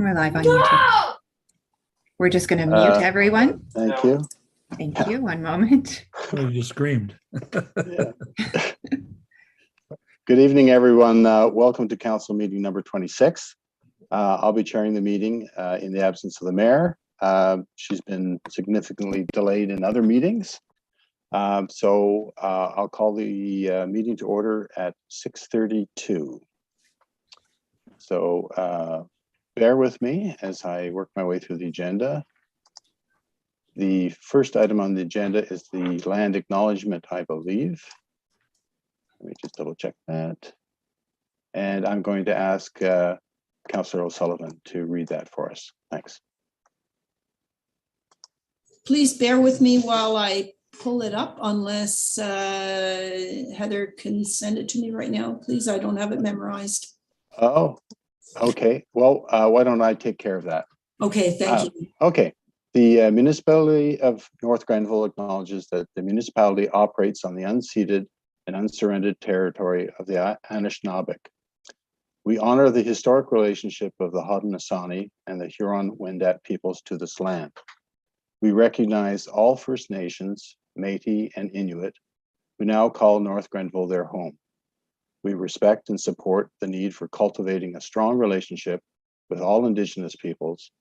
We're live on YouTube. We're just going to mute everyone. Thank you. Thank you. One moment. Oh, you just screamed. Yeah. Good evening, everyone. Welcome to council meeting number 26. I'll be chairing the meeting in the absence of the mayor. She's been significantly delayed in other meetings. So I'll call the meeting to order at 6:32. So bear with me as I work my way through the agenda. The first item on the agenda is the land acknowledgement, I believe. Let me just double check that. And I'm going to ask Councillor O'Sullivan to read that for us. Thanks. Please bear with me while I pull it up, unless Heather can send it to me right now. Please, I don't have it memorized. Oh, okay. Well, why don't I take care of that? Okay, thank you. Okay. The municipality of North Grenville acknowledges that the municipality operates on the unceded and unsurrendered territory of the Anishinaabe. We honor the historic relationship of the Haudenosaunee and the Huron-Wendat peoples to this land. We recognize all First Nations, Métis, and Inuit who now call North Grenville their home. We respect and support the need for cultivating a strong relationship with all Indigenous peoples,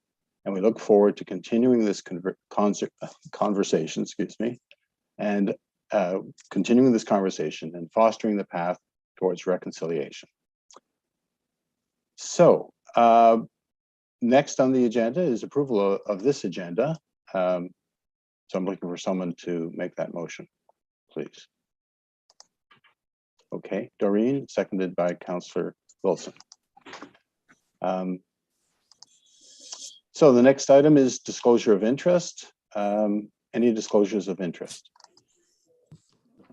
and we look forward to continuing this conversation, and continuing this conversation and fostering the path towards reconciliation. So next on the agenda is approval of this agenda. So I'm looking for someone to make that motion, please. Okay, Doreen, seconded by Councillor Wilson. So the next item is disclosure of interest. Any disclosures of interest?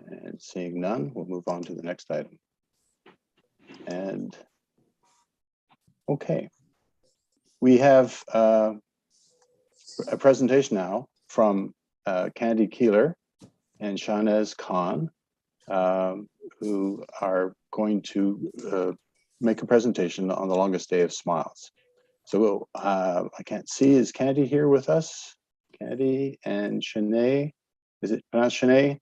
And seeing none, we'll move on to the next item. And okay, we have a presentation now from Candy Keeler and Shanaz Khan, who are going to make a presentation on the longest day of smiles. So I can't see, is Candy here with us? Candy and Shanae, is it pronounced Shanae?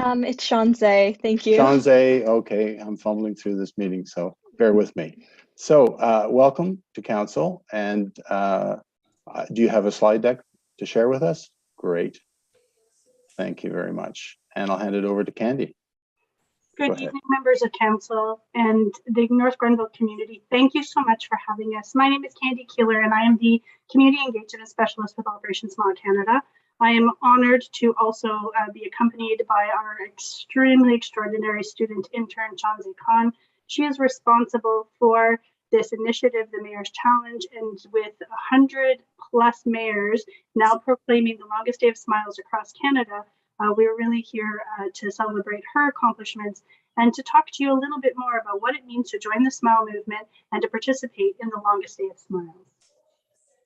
It's Shanze, thank you. Shanze, okay, I'm fumbling through this meeting, so bear with me. So welcome to council, and do you have a slide deck to share with us? Great, thank you very much. And I'll hand it over to Candy. Good evening, members of council and the North Grenville community. Thank you so much for having us. My name is Candy Keeler, and I am the Community Engagement Specialist with Operation Smile Canada. I am honored to also be accompanied by our extremely extraordinary student intern, Shanze Khan. She is responsible for this initiative, the Mayor's Challenge, and with 100+ mayors now proclaiming the longest day of smiles across Canada, we're really here to celebrate her accomplishments and to talk to you a little bit more about what it means to join the Smile movement and to participate in the longest day of smiles.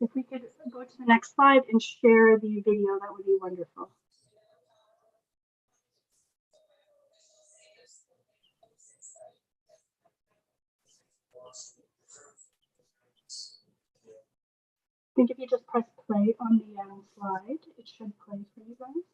If we could go to the next slide and share the video, that would be wonderful. I think if you just press play on the slide, it should play for you guys.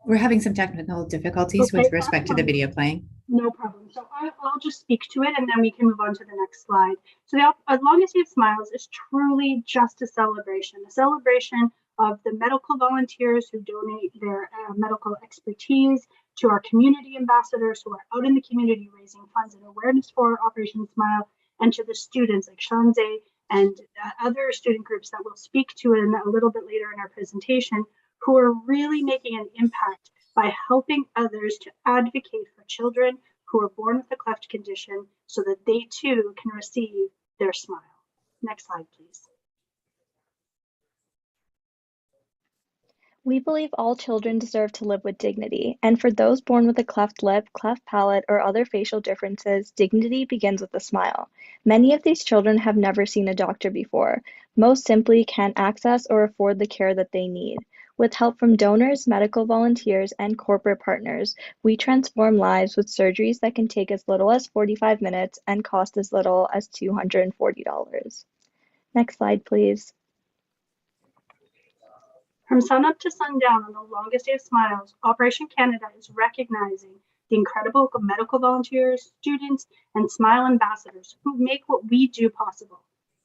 We're having some technical difficulties with respect to the video playing. No problem. So I'll just speak to it and then we can move on to the next slide. So the longest day of smiles is truly just a celebration of the medical volunteers who donate their medical expertise, to our community ambassadors who are out in the community raising funds and awareness for Operation Smile, and to the students like Shanze and other student groups that we'll speak to in a little bit later in our presentation, who are really making an impact by helping others to advocate for children who are born with a cleft condition so that they too can receive their smile. Next slide, please. We believe all children deserve to live with dignity, and for those born with a cleft lip, cleft palate, or other facial differences, dignity begins with a smile. Many of these children have never seen a doctor before. Most simply can't access or afford the care that they need. With help from donors, medical volunteers, and corporate partners, we transform lives with surgeries that can take as little as 45 minutes and cost as little as $240. Next slide, please. From sunup to sundown on the longest day of smiles, Operation Canada is recognizing the incredible medical volunteers, students, and SMILE ambassadors who make what we do possible.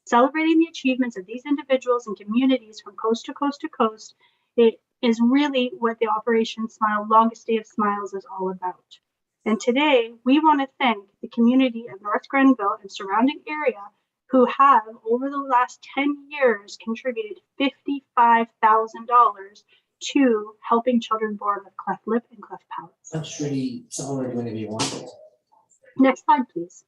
Celebrating the achievements of these individuals and communities from coast to coast to coast, it is really what the Operation Smile Longest Day of Smiles is all about. And today, we want to thank the community of North Grenville and surrounding area who have, over the last 10 years, contributed $55,000 to helping children born with cleft lip and cleft palates. That's really someone are doing if you want. Next slide, please.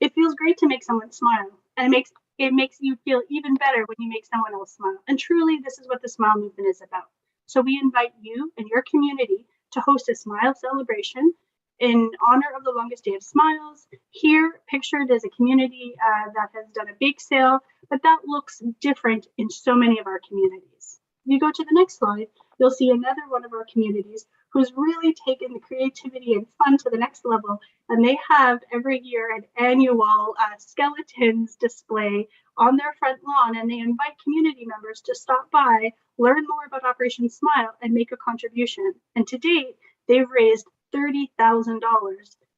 It feels great to make someone smile, and it makes you feel even better when you make someone else smile. And truly, this is what the Smile Movement is about. So we invite you and your community to host a smile celebration in honor of the longest day of smiles. Here, pictured as a community that has done a bake sale, but that looks different in so many of our communities. If you go to the next slide, you'll see another one of our communities who's really taken the creativity and fun to the next level. And they have every year an annual skeletons display on their front lawn, and they invite community members to stop by, learn more about Operation Smile, and make a contribution. And to date, they've raised $30,000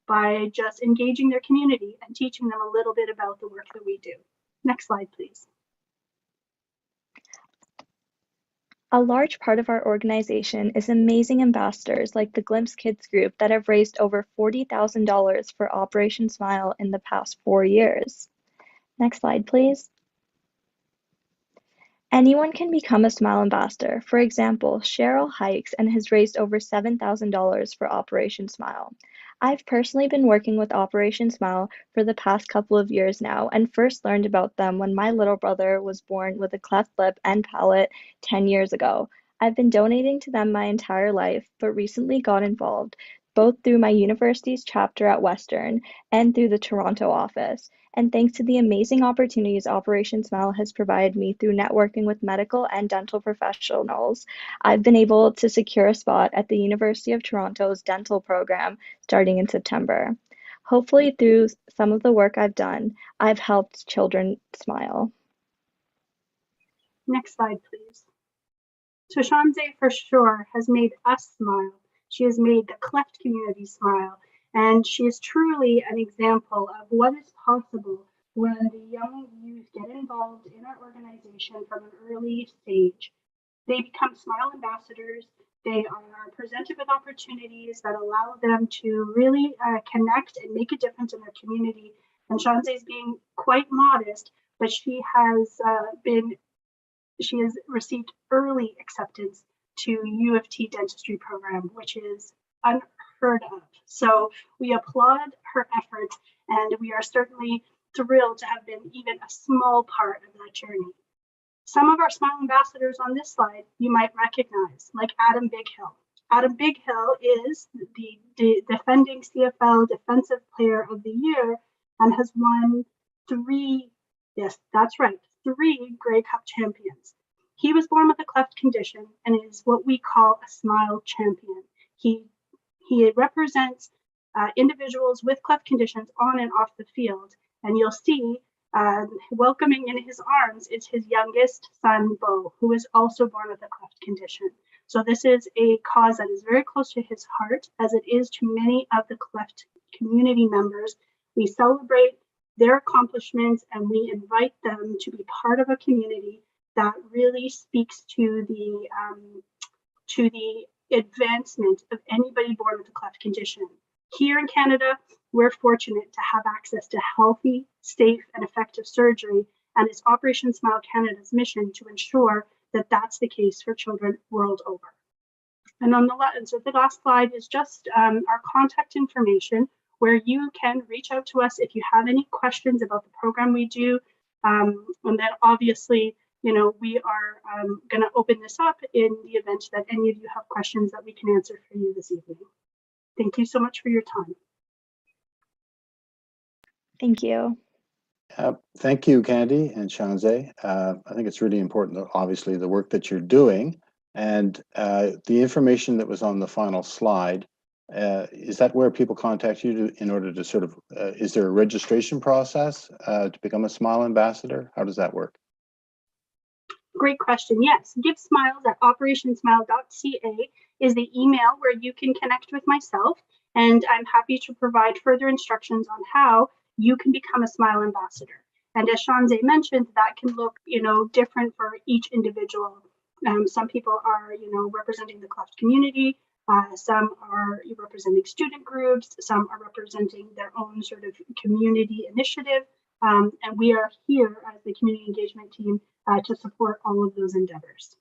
by just engaging their community and teaching them a little bit about the work that we do. Next slide, please. A large part of our organization is amazing ambassadors like the Glimpse Kids Group that have raised over $40,000 for Operation Smile in the past 4 years. Next slide, please. Anyone can become a Smile ambassador. For example, Cheryl hikes and has raised over $7,000 for Operation Smile. I've personally been working with Operation Smile for the past couple of years now and first learned about them when my little brother was born with a cleft lip and palate 10 years ago. I've been donating to them my entire life, but recently got involved, both through my university's chapter at Western and through the Toronto office. And thanks to the amazing opportunities Operation Smile has provided me through networking with medical and dental professionals, I've been able to secure a spot at the University of Toronto's dental program starting in September. Hopefully, through some of the work I've done, I've helped children smile. Next slide, please. So Shanze for sure has made us smile. She has made the cleft community smile. And she is truly an example of what is possible when the young youth get involved in our organization from an early stage. They become Smile ambassadors. They are presented with opportunities that allow them to really connect and make a difference in their community. And Shanze is being quite modest, but she has received early acceptance to U of T dentistry program, which is unheard of. So we applaud her efforts, and we are certainly thrilled to have been even a small part of that journey. Some of our Smile ambassadors on this slide you might recognize, like Adam Bighill. Adam Bighill is the defending CFL Defensive Player of the Year and has won 3 Grey Cup champions. He was born with a cleft condition and is what we call a Smile champion. He represents individuals with cleft conditions on and off the field. And you'll see welcoming in his arms is his youngest son, Bo, who is also born with a cleft condition. So this is a cause that is very close to his heart, as it is to many of the cleft community members. We celebrate their accomplishments and we invite them to be part of a community that really speaks to the advancement of anybody born with a cleft condition. Here in Canada, we're fortunate to have access to healthy, safe, and effective surgery, and it's Operation Smile Canada's mission to ensure that that's the case for children world over. And on the last slide is just our contact information, where you can reach out to us if you have any questions about the program we do. And then obviously, we are going to open this up in the event that any of you have questions that we can answer for you this evening. Thank you so much for your time. Thank you. Thank you, Candy and Shanze. I think it's really important, obviously, the work that you're doing. And the information that was on the final slide, is that where people contact you in order to sort of, is there a registration process to become a SMILE ambassador? How does that work? Great question. Yes, givesmiles@operationsmile.ca is the email where you can connect with myself, and I'm happy to provide further instructions on how you can become a SMILE ambassador. And as Shanze mentioned, that can look, different for each individual. Some people are, representing the cleft community. Some are representing student groups. Some are representing their own sort of community initiative. And we are here as the community engagement team to support all of those endeavors.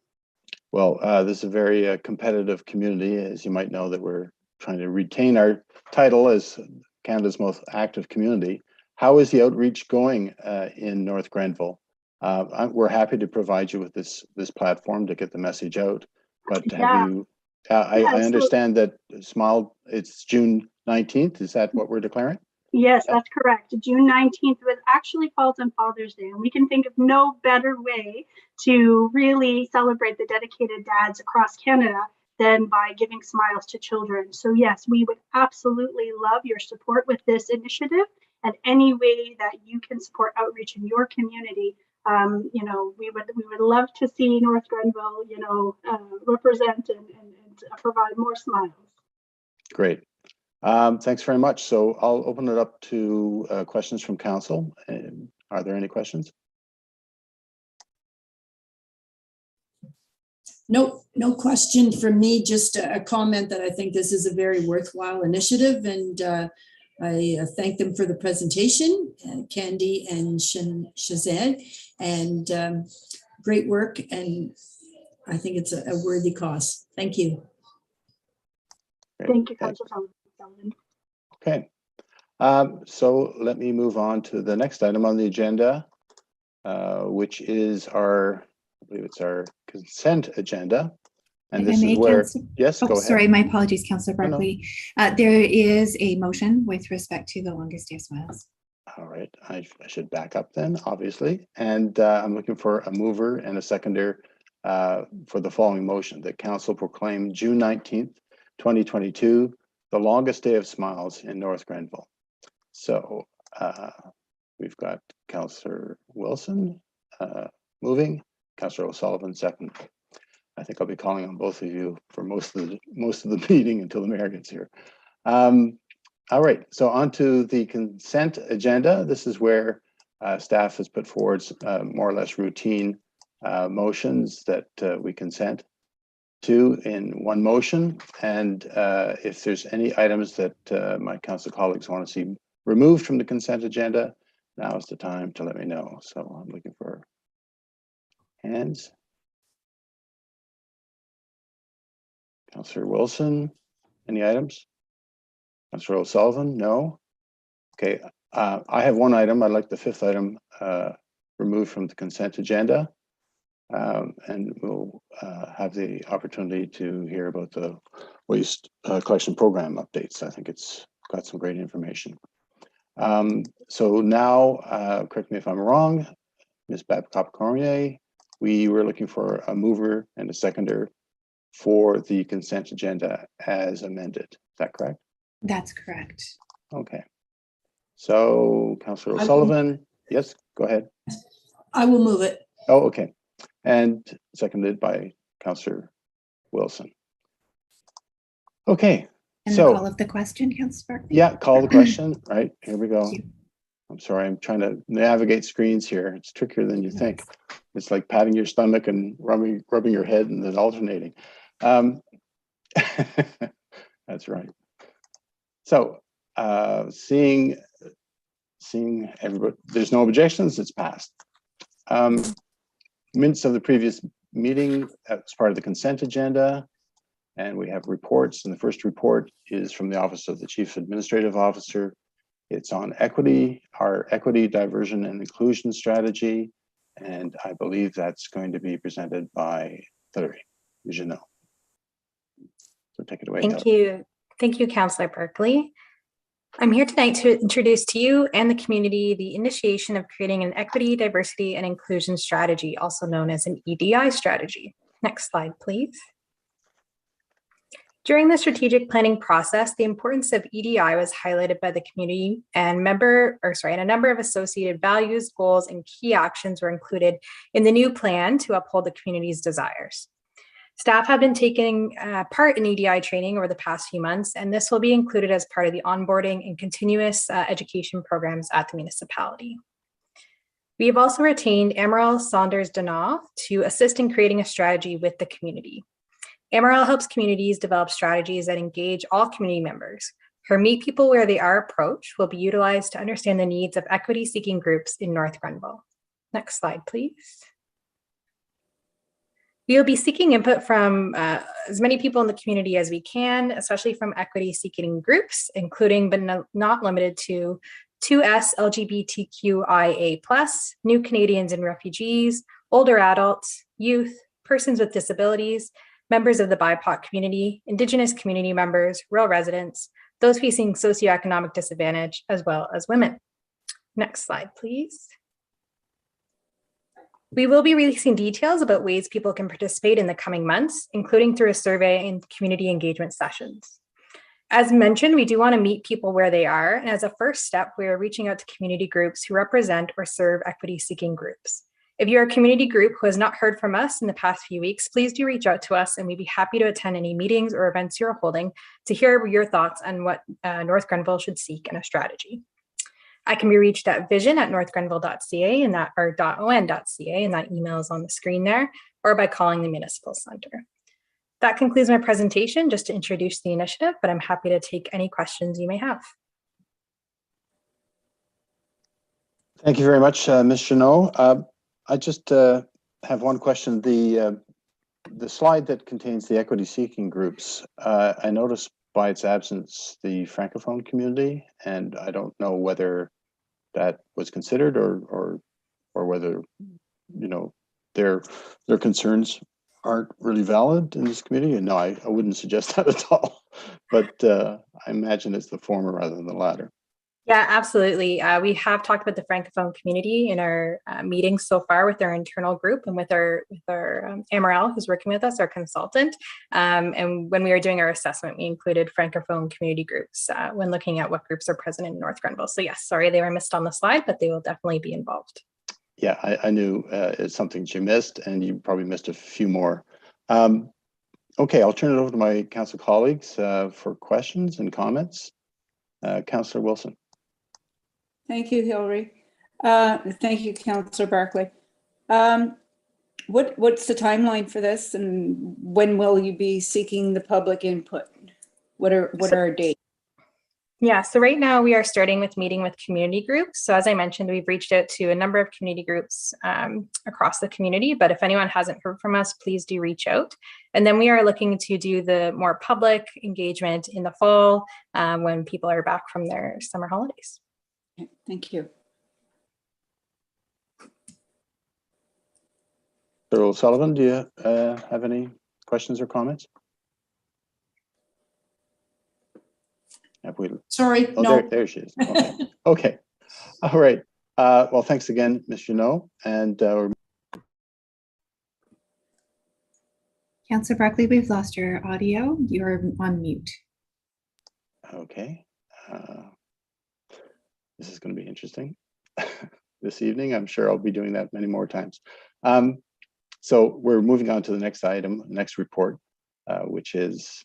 Well, this is a very competitive community, as you might know, that we're trying to retain our title as Canada's most active community. How is the outreach going in North Grenville? We're happy to provide you with this platform to get the message out. But have you? I understand that SMILE, it's June 19th. Is that what we're declaring? Yes, that's correct. June 19th was actually falls on Father's Day, and we can think of no better way to really celebrate the dedicated dads across Canada than by giving smiles to children. So yes, we would absolutely love your support with this initiative, and any way that you can support outreach in your community. We would love to see North Grenville, represent and provide more smiles. Great. Thanks very much. So I'll open it up to questions from council. Are there any questions? No question from me, just a comment that I think this is a very worthwhile initiative, and I thank them for the presentation, Candy and Shazad, and great work, and I think it's a worthy cause. Thank you. Thank you, Councilor Sullivan. Okay. So let me move on to the next item on the agenda, which is I believe it's our consent agenda. And this is where, yes, go ahead. Sorry, my apologies, Councillor Barkley. There is a motion with respect to the longest day of smiles. All right, I should back up then, obviously. And I'm looking for a mover and a seconder for the following motion: that council proclaim June 19th, 2022, the longest day of smiles in North Grenville. So we've got Councillor Wilson moving, Councillor O'Sullivan second. I think I'll be calling on both of you for most of the meeting until the mayor gets here. All right, so on to the consent agenda. This is where staff has put forward more or less routine motions that we consent to in one motion. And if there's any items that my council colleagues want to see removed from the consent agenda, now is the time to let me know. So I'm looking for hands. Councillor Wilson, any items? Councillor O'Sullivan, no? Okay, I have one item. I'd like the fifth item removed from the consent agenda. And we'll have the opportunity to hear about the waste collection program updates. I think it's got some great information. So now, correct me if I'm wrong, Ms. Babcock-Cormier, we were looking for a mover and a seconder for the consent agenda as amended. Is that correct? That's correct. Okay. So Councillor O'Sullivan, yes, go ahead. I will move it. Oh, okay. And seconded by Councillor Wilson. Okay. And so the call of the question, Councillor Barkley? Yeah, call the question. Right, here we go. I'm sorry, I'm trying to navigate screens here. It's trickier than you think. It's like patting your stomach and rubbing your head and then alternating. That's right. So seeing everybody, there's no objections, it's passed. Minutes of the previous meeting as part of the consent agenda, and we have reports, and the first report is from the Office of the Chief Administrative Officer. It's on equity, our equity, diversion, and inclusion strategy, and I believe that's going to be presented by Hilary Janot. So take it away. Thank you, Councillor Barkley. I'm here tonight to introduce to you and the community the initiation of creating an equity, diversity, and inclusion strategy, also known as an EDI strategy. Next slide, please. During the strategic planning process, the importance of EDI was highlighted by the community, and a number of associated values, goals, and key actions were included in the new plan to uphold the community's desires. Staff have been taking part in EDI training over the past few months, and this will be included as part of the onboarding and continuous education programs at the municipality. We have also retained Amaral Saunders-Danaw to assist in creating a strategy with the community. Amaral helps communities develop strategies that engage all community members. Her Meet People Where They Are approach will be utilized to understand the needs of equity-seeking groups in North Grenville. Next slide, please. We will be seeking input from as many people in the community as we can, especially from equity-seeking groups, including but not limited to 2S LGBTQIA+, New Canadians and Refugees, older adults, youth, persons with disabilities, members of the BIPOC community, Indigenous community members, rural residents, those facing socioeconomic disadvantage, as well as women. Next slide, please. We will be releasing details about ways people can participate in the coming months, including through a survey and community engagement sessions. As mentioned, we do want to meet people where they are, and as a first step, we are reaching out to community groups who represent or serve equity-seeking groups. If you're a community group who has not heard from us in the past few weeks, please do reach out to us, and we'd be happy to attend any meetings or events you're holding to hear your thoughts on what North Grenville should seek in a strategy. I can be reached at vision@northgrenville.ca and that or .on.ca, and that email is on the screen there, or by calling the Municipal Center. That concludes my presentation, just to introduce the initiative, but I'm happy to take any questions you may have. Thank you very much, Ms. Jeannot. I just have one question. The slide that contains the equity-seeking groups, I noticed by its absence the Francophone community, and I don't know whether that was considered or whether, you know, their concerns aren't really valid in this community. And no, I wouldn't suggest that at all. But I imagine it's the former rather than the latter. Yeah, absolutely. We have talked about the Francophone community in our meetings so far with our internal group and with our Amaral, who's working with us, our consultant. And when we were doing our assessment, we included Francophone community groups when looking at what groups are present in North Grenville. So yes, sorry they were missed on the slide, but they will definitely be involved. Yeah, I knew it's something you missed, and you probably missed a few more. Okay, I'll turn it over to my council colleagues for questions and comments. Councillor Wilson. Thank you, Hillary. Thank you, Councillor Barclay. What's the timeline for this, and when will you be seeking the public input? What are our dates? Yeah, so right now we are starting with meeting with community groups. So as I mentioned, we've reached out to a number of community groups across the community, but if anyone hasn't heard from us, please do reach out. And then we are looking to do the more public engagement in the fall when people are back from their summer holidays. Okay, thank you. Sir O'Sullivan, do you have any questions or comments? Have we... Sorry, oh, no. there she is. Okay. Okay. All right. Well, thanks again, Ms. Jeannot. And Councillor Barclay, we've lost your audio. You're on mute. okay. This is going to be interesting this evening. I'm sure I'll be doing that many more times. So we're moving on to the next item, next report, which is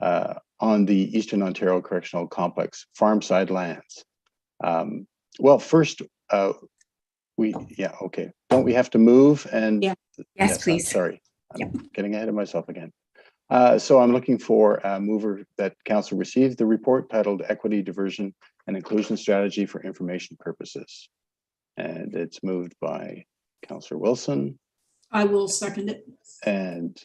on the Eastern Ontario Correctional Complex farmside lands. Well, first, okay. Don't we have to move? And yeah. Yes, please. Sorry, I'm getting ahead of myself again. So I'm looking for a mover that council receives the report titled Equity, Diversion, and Inclusion Strategy for Information Purposes. And it's moved by Councillor Wilson. I will second it. And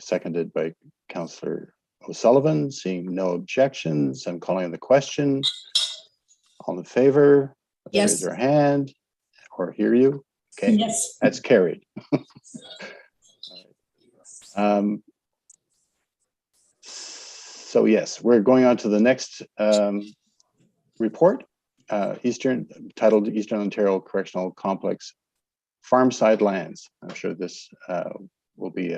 seconded by Councillor O'Sullivan. Seeing no objections, I'm calling on the question. All in favor? Yes. Raise their hand or hear you. Okay. Yes. That's carried. So yes, we're going on to the next report, titled Eastern Ontario Correctional Complex Farmside Lands. I'm sure this will be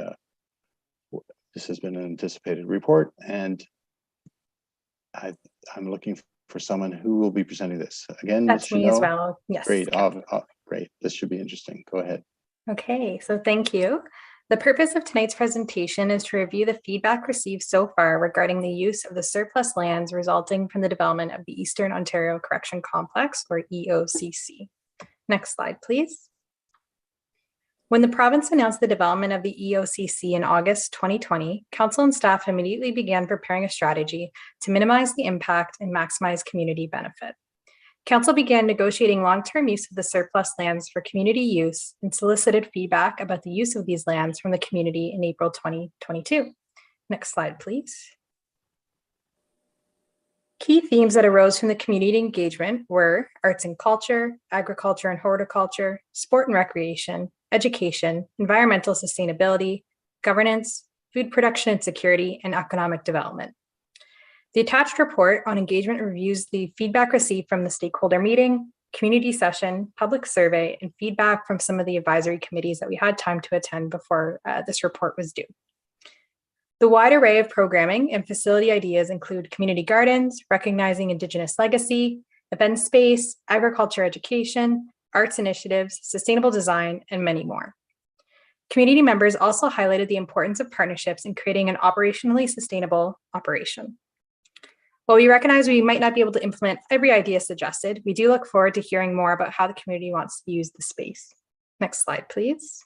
this has been an anticipated report, and I'm looking for someone who will be presenting this. Again, That's Ms. me as Chanel. well. Yes. Great, great. This should be interesting. Go ahead. Okay, so thank you. The purpose of tonight's presentation is to review the feedback received so far regarding the use of the surplus lands resulting from the development of the Eastern Ontario Correction Complex, or EOCC. Next slide, please. When the province announced the development of the EOCC in August 2020, council and staff immediately began preparing a strategy to minimize the impact and maximize community benefit. Council began negotiating long-term use of the surplus lands for community use and solicited feedback about the use of these lands from the community in April 2022. Next slide, please. Key themes that arose from the community engagement were arts and culture, agriculture and horticulture, sport and recreation, education, environmental sustainability, governance, food production and security, and economic development. The attached report on engagement reviews the feedback received from the stakeholder meeting, community session, public survey, and feedback from some of the advisory committees that we had time to attend before this report was due. The wide array of programming and facility ideas include community gardens, recognizing Indigenous legacy, event space, agriculture education, arts initiatives, sustainable design, and many more. Community members also highlighted the importance of partnerships in creating an operationally sustainable operation. While we recognize we might not be able to implement every idea suggested, we do look forward to hearing more about how the community wants to use the space. Next slide, please.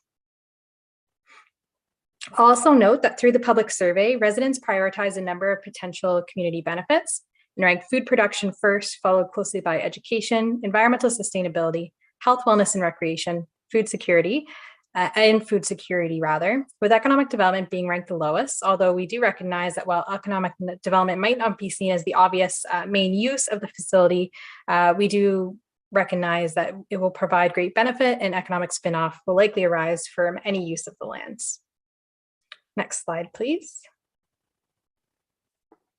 I'll also note that through the public survey, residents prioritize a number of potential community benefits and rank food production first, followed closely by education, environmental sustainability, health, wellness, and recreation, food security, with economic development being ranked the lowest, although we do recognize that while economic development might not be seen as the obvious main use of the facility, we do recognize that it will provide great benefit and economic spin-off will likely arise from any use of the lands. Next slide, please.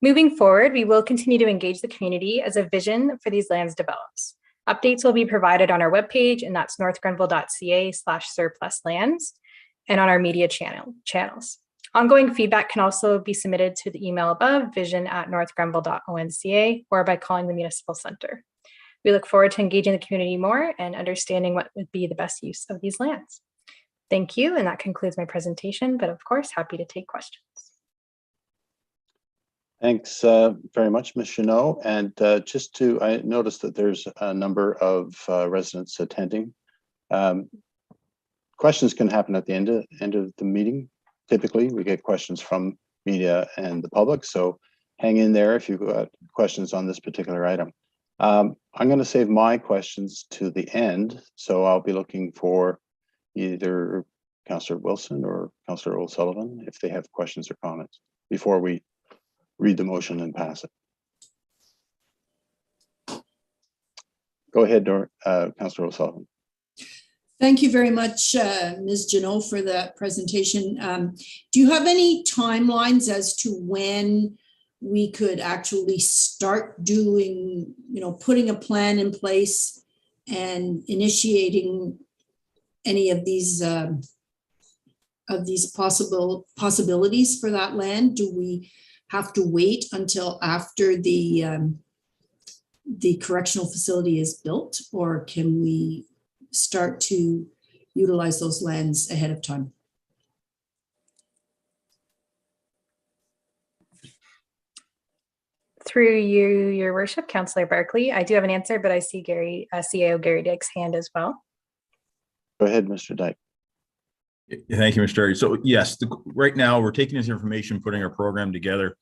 Moving forward, we will continue to engage the community as a vision for these lands develops. Updates will be provided on our webpage, and that's northgrenville.ca/surpluslands, and on our media channels. Ongoing feedback can also be submitted to the email above, vision@northgrenville.onca, or by calling the Municipal Center. We look forward to engaging the community more and understanding what would be the best use of these lands. Thank you, and that concludes my presentation, but of course, happy to take questions. Thanks very much, Ms. Chanel. And I noticed that there's a number of residents attending. Questions can happen at the end of the meeting. Typically, we get questions from media and the public, so hang in there if you've got questions on this particular item. I'm going to save my questions to the end, so I'll be looking for either Councillor Wilson or Councillor O'Sullivan if they have questions or comments before we read the motion and pass it. Go ahead, Councillor O'Sullivan. Thank you very much, Ms. Janot, for that presentation. Do you have any timelines as to when we could actually start doing, putting a plan in place and initiating any of these possibilities for that land? Do we have to wait until after the correctional facility is built, or can we start to utilize those lands ahead of time? Through you, Your Worship, Councillor Barkley, I do have an answer, but I see CAO Gary Dyke's hand as well. Go ahead, Mr. Dyke. Thank you, Mr. Terry. So yes, right now we're taking this information, putting our program together,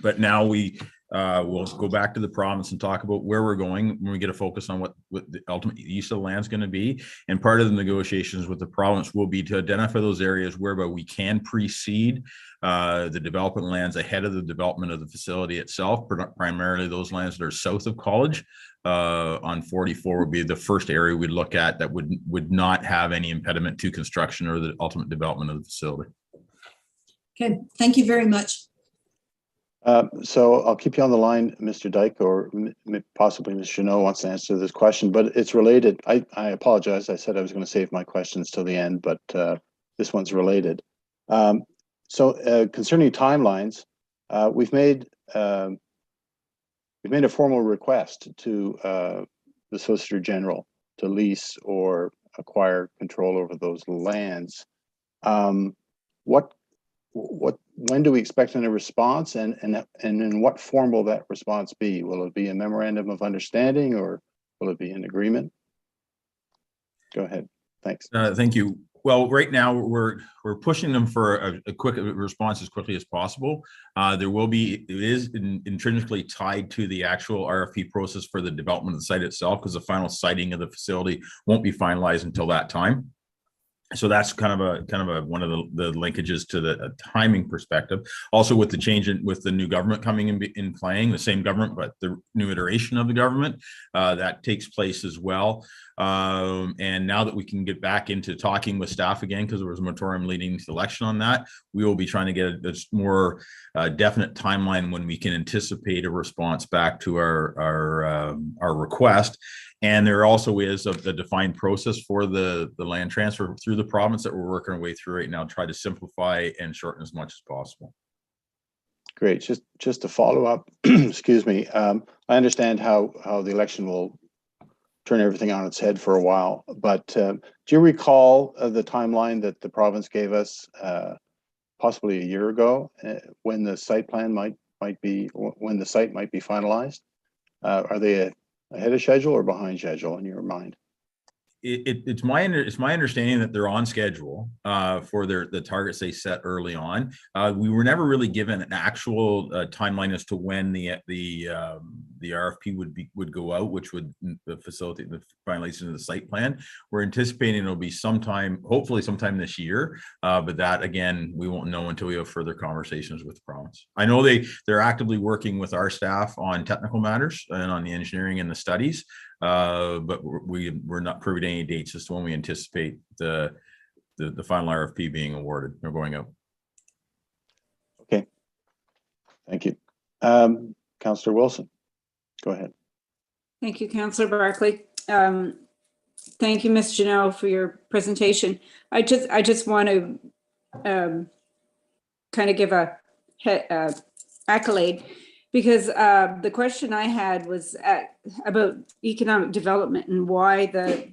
but now we will go back to the province and talk about where we're going when we get a focus on what the ultimate use of the land is going to be. And part of the negotiations with the province will be to identify those areas whereby we can precede the development lands ahead of the development of the facility itself, primarily those lands that are south of College. On 44 would be the first area we'd look at that would not have any impediment to construction or the ultimate development of the facility. Okay, thank you very much. So I'll keep you on the line, Mr. Dyke, or possibly Ms. Chanot wants to answer this question, but it's related. I apologize. I said I was going to save my questions till the end, but this one's related. Concerning timelines, we've made a formal request to the Solicitor General to lease or acquire control over those lands. When do we expect a response, and in what form will that response be? Will it be a memorandum of understanding, or will it be an agreement? Go ahead. Thanks. Thank you. Well, right now we're pushing them for a quick response as quickly as possible. It is intrinsically tied to the actual RFP process for the development of the site itself, because the final siting of the facility won't be finalized until that time. So that's kind of one of the linkages to the timing perspective. Also, with the change with the new government coming in playing, the same government, but the new iteration of the government, that takes place as well. And now that we can get back into talking with staff again, because there was a moratorium leading to the election on that, we will be trying to get a more definite timeline when we can anticipate a response back to our request. And there also is a defined process for the land transfer through the province that we're working our way through right now, to try to simplify and shorten as much as possible. Great. Just to follow up, excuse me. I understand how the election will turn everything on its head for a while, but do you recall the timeline that the province gave us possibly a year ago, when the site plan might be finalized? Are they ahead of schedule or behind schedule in your mind? It's my understanding that they're on schedule for the targets they set early on. We were never really given an actual timeline as to when the RFP would go out, which would facilitate the finalization of the site plan. We're anticipating it'll be hopefully sometime this year, but that again we won't know until we have further conversations with the province. I know they're actively working with our staff on technical matters and on the engineering and the studies. But we're not privy to any dates as to when we anticipate the final RFP being awarded or going out. Okay, thank you. Councillor Wilson, go ahead. Thank you, Councillor Barclay. Thank you, Ms. Janelle, for your presentation. I just want to kind of give a accolade, because the question I had was about economic development and why the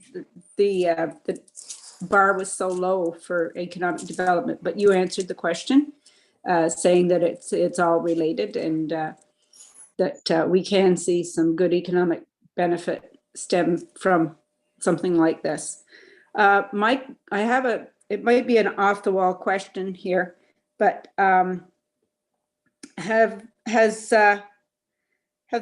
bar was so low for economic development. But you answered the question, saying that it's all related, and that we can see some good economic benefit stem from something like this. Mike, it might be an off the wall question here, but have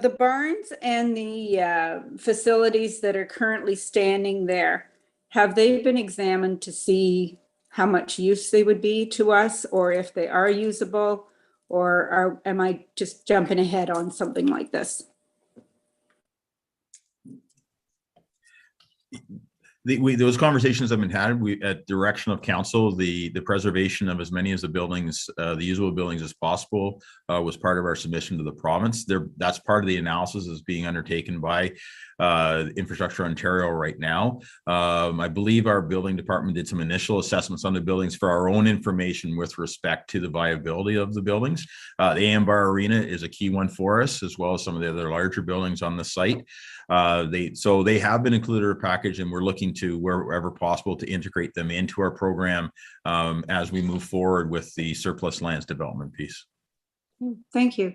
the barns and the facilities that are currently standing there, have they been examined to see how much use they would be to us, or if they are usable, or am I just jumping ahead on something like this? Those conversations have been had. At direction of council, the preservation of as many of the buildings, the usable buildings as possible, was part of our submission to the province. That's part of the analysis is being undertaken by Infrastructure Ontario right now. I believe our building department did some initial assessments on the buildings for our own information with respect to the viability of the buildings. The AM-Bar Arena is a key one for us, as well as some of the other larger buildings on the site. They have been included in a package, and we're looking to, wherever possible, to integrate them into our program as we move forward with the surplus lands development piece. Thank you.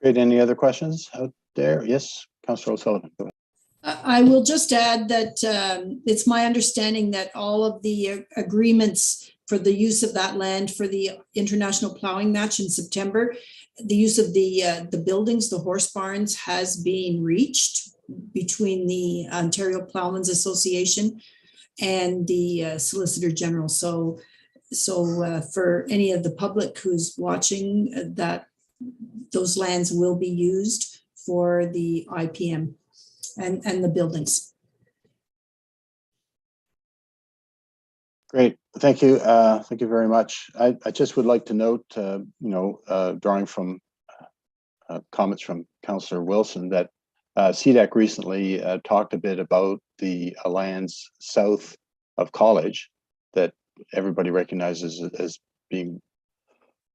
Great. Any other questions out there? Yes, Councillor O'Sullivan. Go ahead. I will just add that it's my understanding that all of the agreements for the use of that land for the international plowing match in September, the use of the buildings, the horse barns, has been reached between the Ontario Plowmen's Association and the Solicitor General. So for any of the public who's watching, that those lands will be used for the IPM and the buildings. Great. Thank you. Thank you very much. I just would like to note, drawing from comments from Councillor Wilson, that CDAC recently talked a bit about the lands south of College that everybody recognizes as being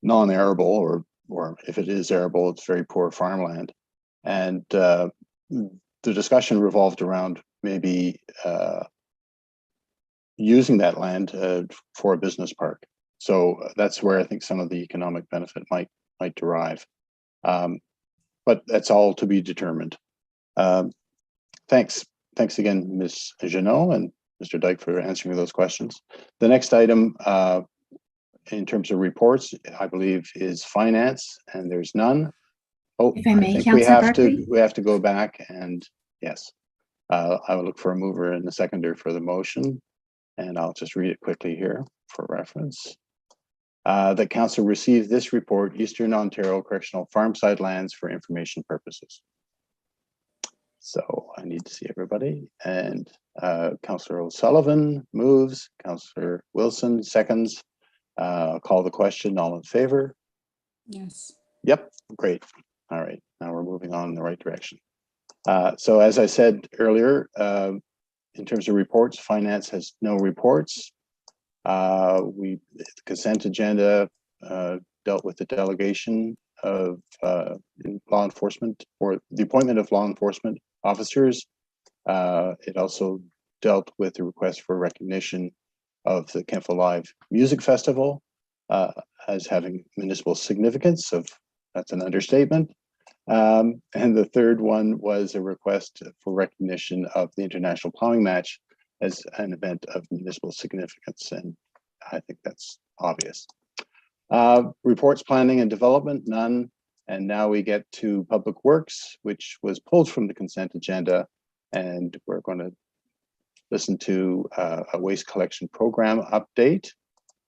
non-arable, or if it is arable, it's very poor farmland. And the discussion revolved around maybe using that land for a business park. So that's where I think some of the economic benefit might derive. But that's all to be determined. Thanks again, Ms. Jeannot and Mr. Dyke, for answering those questions. The next item in terms of reports, I believe, is finance, and there's none. Oh, If I may, think Councillor we have to go back, and yes, I will look for a mover and a seconder for the motion, and I'll just read it quickly here for reference. That council received this report, Eastern Ontario Correctional Farmside Lands, for information purposes. So I need to see everybody, and Councillor O'Sullivan moves, Councillor Wilson seconds. Call the question. All in favor? Yes. Yep, great. All right, now we're moving on in the right direction. So as I said earlier, in terms of reports, finance has no reports. The consent agenda dealt with the delegation of law enforcement, or the appointment of law enforcement officers. It also dealt with the request for recognition of the Kentville Live Music Festival as having municipal significance. That's an understatement. And the third one was a request for recognition of the International Plowing Match as an event of municipal significance, and I think that's obvious. Reports, planning and development, none. And now we get to Public Works, which was pulled from the consent agenda, and we're going to listen to a waste collection program update.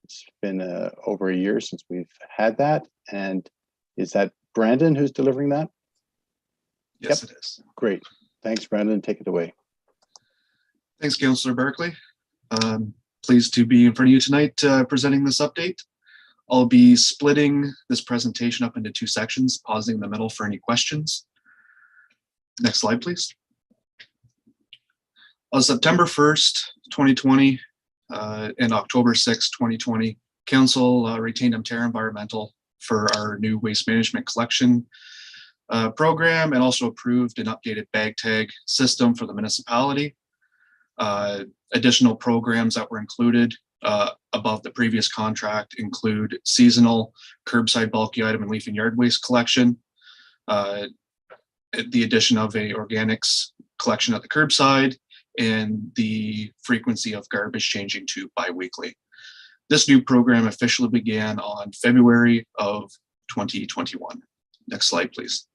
It's been over a year since we've had that, and is that Brandon who's delivering that? Yes, Yep. it is. Great. Thanks, Brandon. Take it away. Thanks, Councillor Berkeley. Pleased to be in front of you tonight presenting this update. I'll be splitting this presentation up into two sections, pausing in the middle for any questions. Next slide, please. On September 1st, 2020 and October 6th, 2020, Council retained Emterra Environmental for our new waste management collection program, and also approved an updated bag tag system for the municipality. Additional programs that were included above the previous contract include seasonal curbside bulky item and leaf and yard waste collection, the addition of a organics collection at the curbside, and the frequency of garbage changing to bi-weekly. This new program officially began on February of 2021. Next slide, please.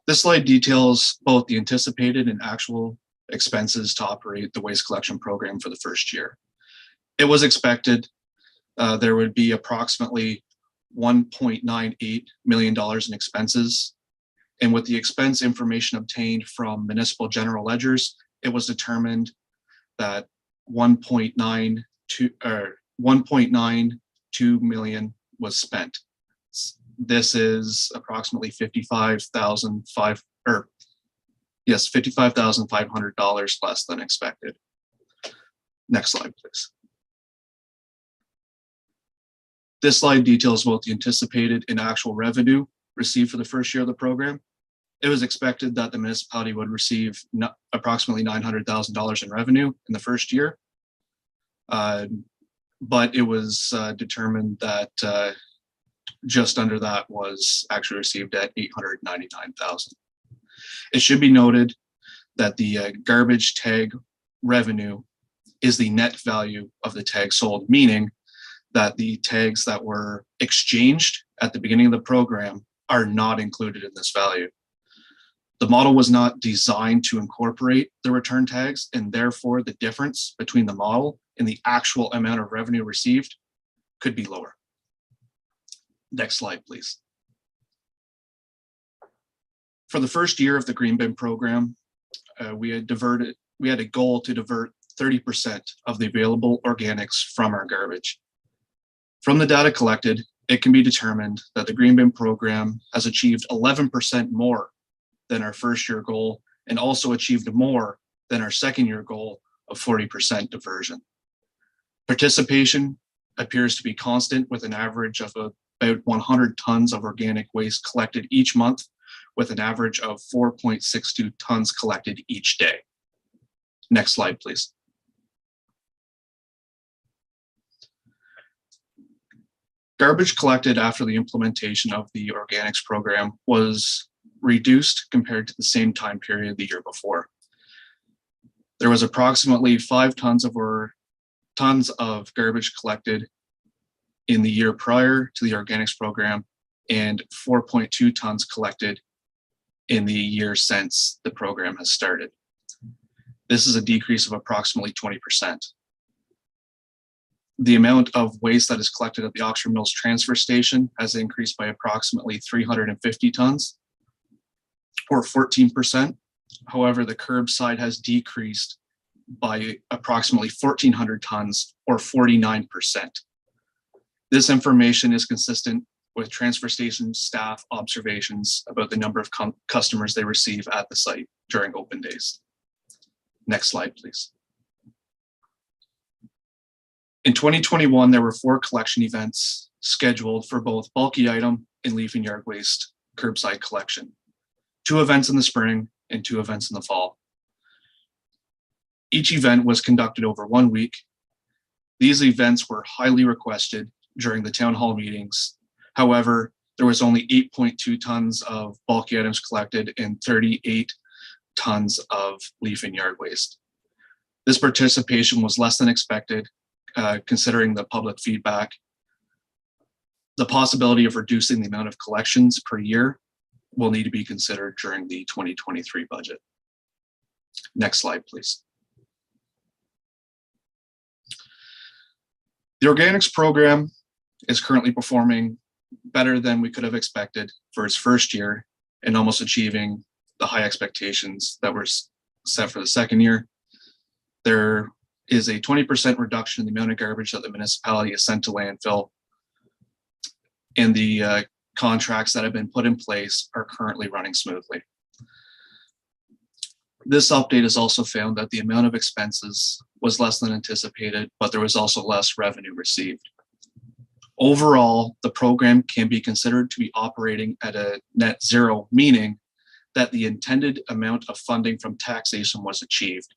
This slide details both the anticipated and actual expenses to operate the waste collection program for the first year. It was expected there would be approximately $1.98 million in expenses. And with the expense information obtained from municipal general ledgers, it was determined that 1.92 million was spent. This is approximately $55,500 less than expected. Next slide, please. This slide details both the anticipated and actual revenue received for the first year of the program. It was expected that the municipality would receive approximately $900,000 in revenue in the first year, but it was determined that just under that was actually received at $899,000. It should be noted that the garbage tag revenue is the net value of the tag sold, meaning that the tags that were exchanged at the beginning of the program are not included in this value. The model was not designed to incorporate the return tags, and therefore the difference between the model and the actual amount of revenue received could be lower. Next slide, please. For the first year of the green bin program, we had a goal to divert 30% of the available organics from our garbage. From the data collected, it can be determined that the green bin program has achieved 11% more than our first year goal and also achieved more than our second year goal of 40% diversion. Participation appears to be constant with an average of about 100 tons of organic waste collected each month, with an average of 4.62 tons collected each day. Next slide, please. Garbage collected after the implementation of the organics program was reduced compared to the same time period the year before. There was approximately 5 tons of garbage collected in the year prior to the organics program and 4.2 tons collected in the year since the program has started. This is a decrease of approximately 20%. The amount of waste that is collected at the Oxford Mills transfer station has increased by approximately 350 tons, or 14%. However, the curbside has decreased by approximately 1,400 tons, or 49%. This information is consistent with transfer station staff observations about the number of customers they receive at the site during open days. Next slide, please. In 2021, there were 4 collection events scheduled for both bulky item and leaf and yard waste curbside collection. 2 events in the spring and 2 events in the fall. Each event was conducted over 1 week. These events were highly requested during the town hall meetings. However, there was only 8.2 tons of bulky items collected and 38 tons of leaf and yard waste. This participation was less than expected, considering the public feedback. The possibility of reducing the amount of collections per year will need to be considered during the 2023 budget. Next slide, please. The organics program is currently performing better than we could have expected for its first year and almost achieving the high expectations that were set for the second year. There is a 20% reduction in the amount of garbage that the municipality has sent to landfill, and the contracts that have been put in place are currently running smoothly. This update has also found that the amount of expenses was less than anticipated, but there was also less revenue received. Overall, the program can be considered to be operating at a net zero, meaning that the intended amount of funding from taxation was achieved.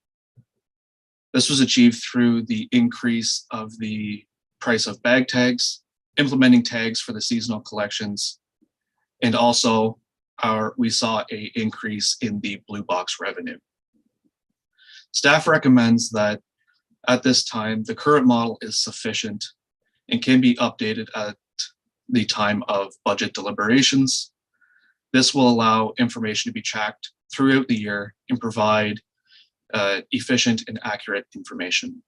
This was achieved through the increase of the price of bag tags, implementing tags for the seasonal collections, and also we saw an increase in the blue box revenue. Staff recommends that at this time, the current model is sufficient and can be updated at the time of budget deliberations. This will allow information to be tracked throughout the year and provide efficient and accurate information.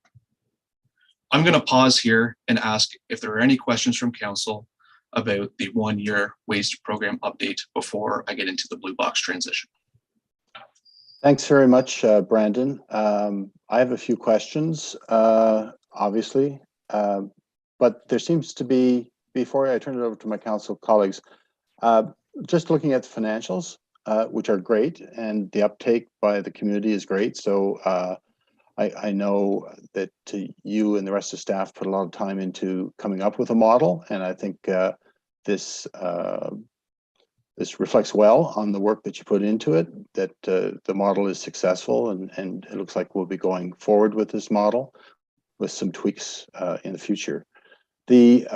I'm going to pause here and ask if there are any questions from council about the 1-year waste program update before I get into the blue box transition. Thanks very much, Brandon. I have a few questions, obviously, but there seems to be, before I turn it over to my council colleagues, just looking at the financials, which are great, and the uptake by the community is great. So I know that you and the rest of the staff put a lot of time into coming up with a model, and I think this reflects well on the work that you put into it, that the model is successful, and it looks like we'll be going forward with this model with some tweaks in the future. The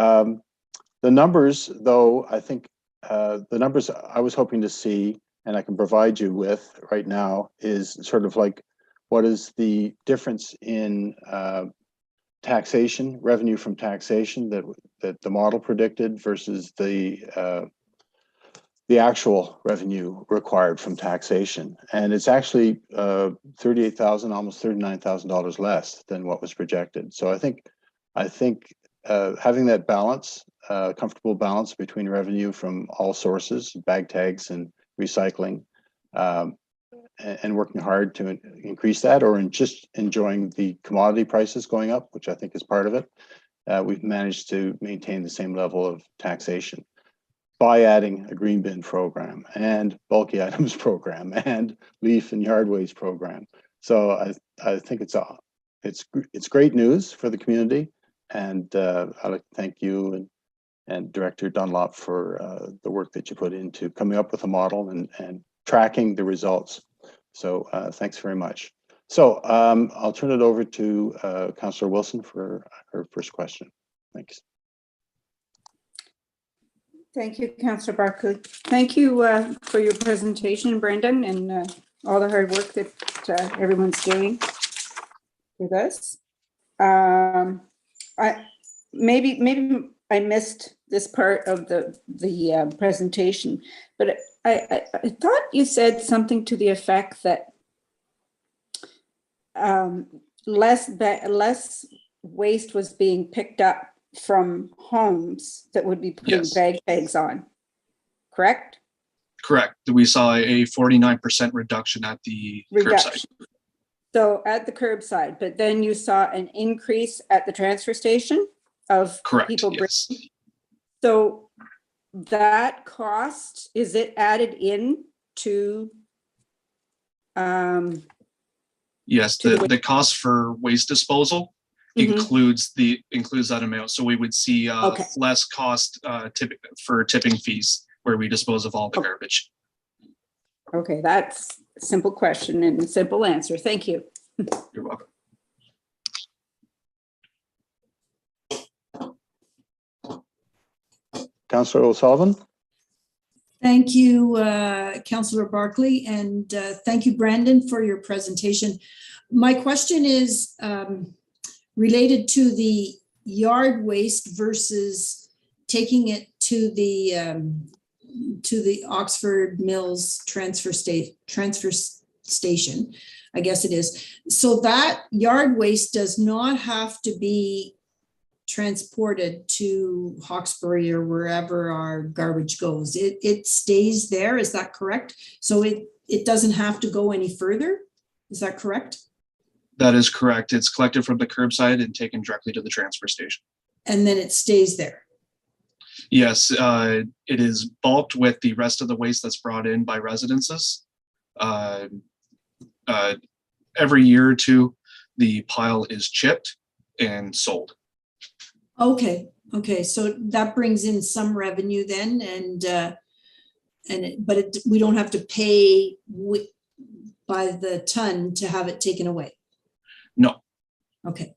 numbers, though, I think the numbers I was hoping to see, and I can provide you with right now, is sort of like, what is the difference in taxation, revenue from taxation that the model predicted versus the actual revenue required from taxation. And it's actually $38,000, almost $39,000 less than what was projected. So I think having that balance, comfortable balance between revenue from all sources, bag tags and recycling, and working hard to increase that, or in just enjoying the commodity prices going up, which I think is part of it. We've managed to maintain the same level of taxation by adding a green bin program and bulky items program and leaf and yard waste program. So I think it's great news for the community, and I'd like to thank you and Director Dunlop for the work that you put into coming up with a model and tracking the results. So thanks very much. So I'll turn it over to Councillor Wilson for her first question. Thanks. Thank you, Councillor Barclay. Thank you for your presentation, Brendan, and all the hard work that everyone's doing with us. Maybe I missed this part of the presentation, but I thought you said something to the effect that less waste was being picked up from homes that would be putting Yes. bag tags on, correct? Correct. We saw a 49% reduction at the curbside. Reduction. So at the curbside, but then you saw an increase at the transfer station of Correct. people. Yes. So that cost, is it added in to? Yes. To the The cost for waste disposal includes that amount. So we would see Okay. less cost for tipping fees where we dispose of all the garbage. Okay, that's a simple question and a simple answer. Thank you. You're welcome. Councillor O'Sullivan. Thank you, Councillor Barclay, and thank you, Brandon, for your presentation. My question is related to the yard waste versus taking it to the Oxford Mills transfer station, I guess it is. So that yard waste does not have to be transported to Hawkesbury or wherever our garbage goes. It stays there, is that correct? So it doesn't have to go any further, is that correct? That is correct. It's collected from the curbside and taken directly to the transfer station. And then it stays there? Yes, it is bulked with the rest of the waste that's brought in by residences. Every year or two, the pile is chipped and sold. Okay, so that brings in some revenue then, but we don't have to pay by the ton to have it taken away? No. Okay.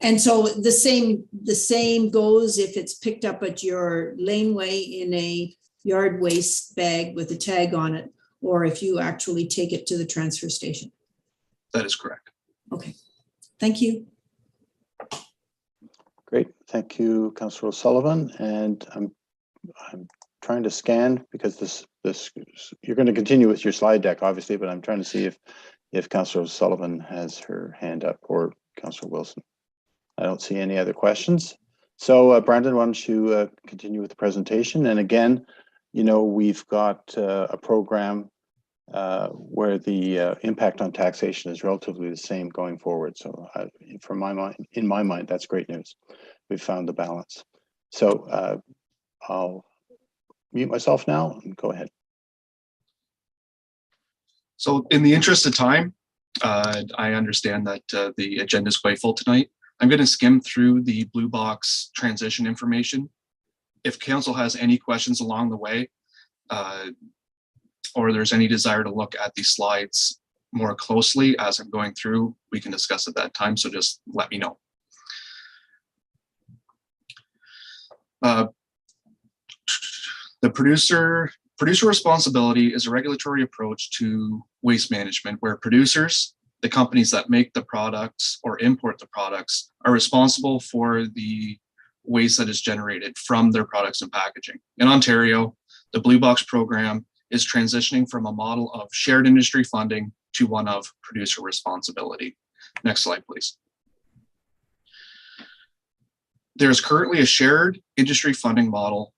And so the same goes if it's picked up at your laneway in a yard waste bag with a tag on it, or if you actually take it to the transfer station? That is correct. Okay, thank you. Great, thank you, Councillor O'Sullivan. And I'm trying to scan because this you're going to continue with your slide deck, obviously, but I'm trying to see if Councillor O'Sullivan has her hand up, or Councillor Wilson. I don't see any other questions. So Brandon, why don't you continue with the presentation? And again, you know, we've got a program where the impact on taxation is relatively the same going forward. So in my mind, that's great news. We've found the balance. So I'll mute myself now and go ahead. So in the interest of time, I understand that the agenda is quite full tonight. I'm going to skim through the blue box transition information. If council has any questions along the way, or there's any desire to look at these slides more closely as I'm going through, we can discuss at that time, so just let me know. The producer responsibility is a regulatory approach to waste management where producers, the companies that make the products or import the products, are responsible for the waste that is generated from their products and packaging. In Ontario, the Blue Box program is transitioning from a model of shared industry funding to one of producer responsibility. Next slide, please. There's currently a shared industry funding model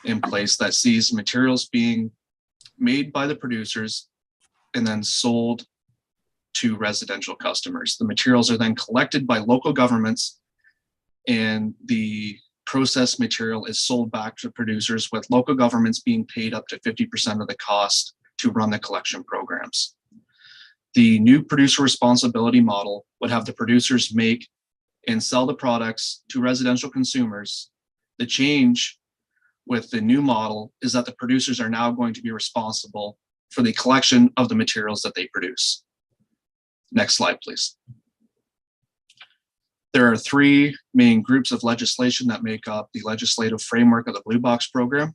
in place that sees materials being made by the producers and then sold to residential customers. The materials are then collected by local governments, and the processed material is sold back to producers, with local governments being paid up to 50% of the cost to run the collection programs. The new producer responsibility model would have the producers make and sell the products to residential consumers. The change with the new model is that the producers are now going to be responsible for the collection of the materials that they produce. Next slide, please. There are three main groups of legislation that make up the legislative framework of the Blue Box program.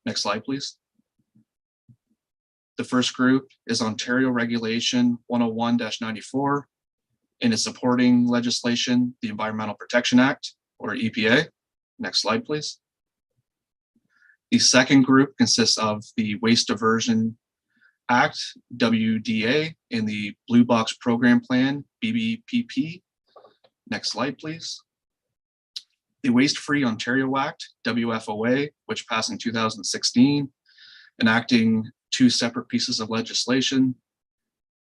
Next slide, please. The first group is Ontario Regulation 101-94 and its supporting legislation, the Environmental Protection Act, or EPA. Next slide, please. The second group consists of the Waste Diversion Act, WDA, and the Blue Box Program Plan, BBPP. Next slide, please. The Waste Free Ontario Act, WFOA, which passed in 2016, enacting two separate pieces of legislation,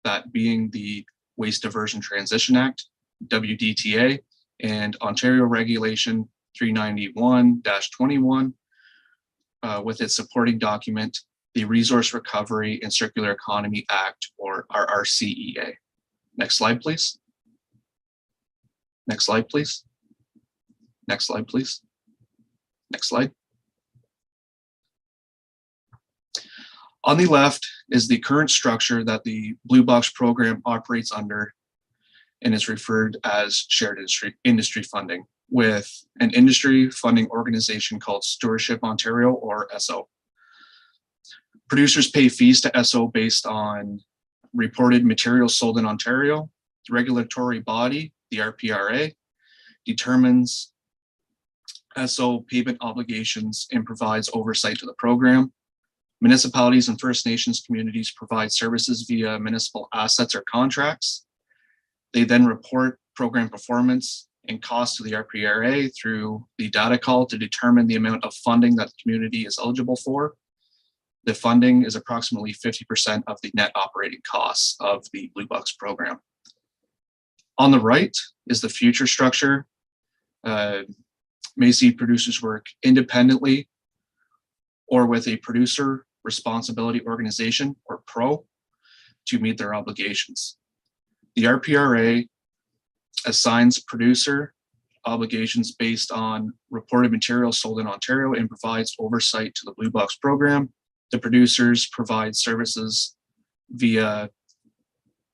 that being the Waste Diversion Transition Act, WDTA, and Ontario Regulation 391-21, with its supporting document, the Resource Recovery and Circular Economy Act, or RRCEA. Next slide, please. Next slide, please. Next slide, please. Next slide. On the left is the current structure that the Blue Box program operates under, and is referred as shared industry funding, with an industry funding organization called Stewardship Ontario, or SO. Producers pay fees to SO based on reported materials sold in Ontario. The regulatory body, the RPRA, determines SO payment obligations and provides oversight to the program. Municipalities and First Nations communities provide services via municipal assets or contracts. They then report program performance and costs to the RPRA through the data call to determine the amount of funding that the community is eligible for. The funding is approximately 50% of the net operating costs of the Blue Box program. On the right is the future structure. May see producers work independently or with a producer responsibility organization, or PRO, to meet their obligations. The RPRA assigns producer obligations based on reported materials sold in Ontario and provides oversight to the Blue Box program. The producers provide services via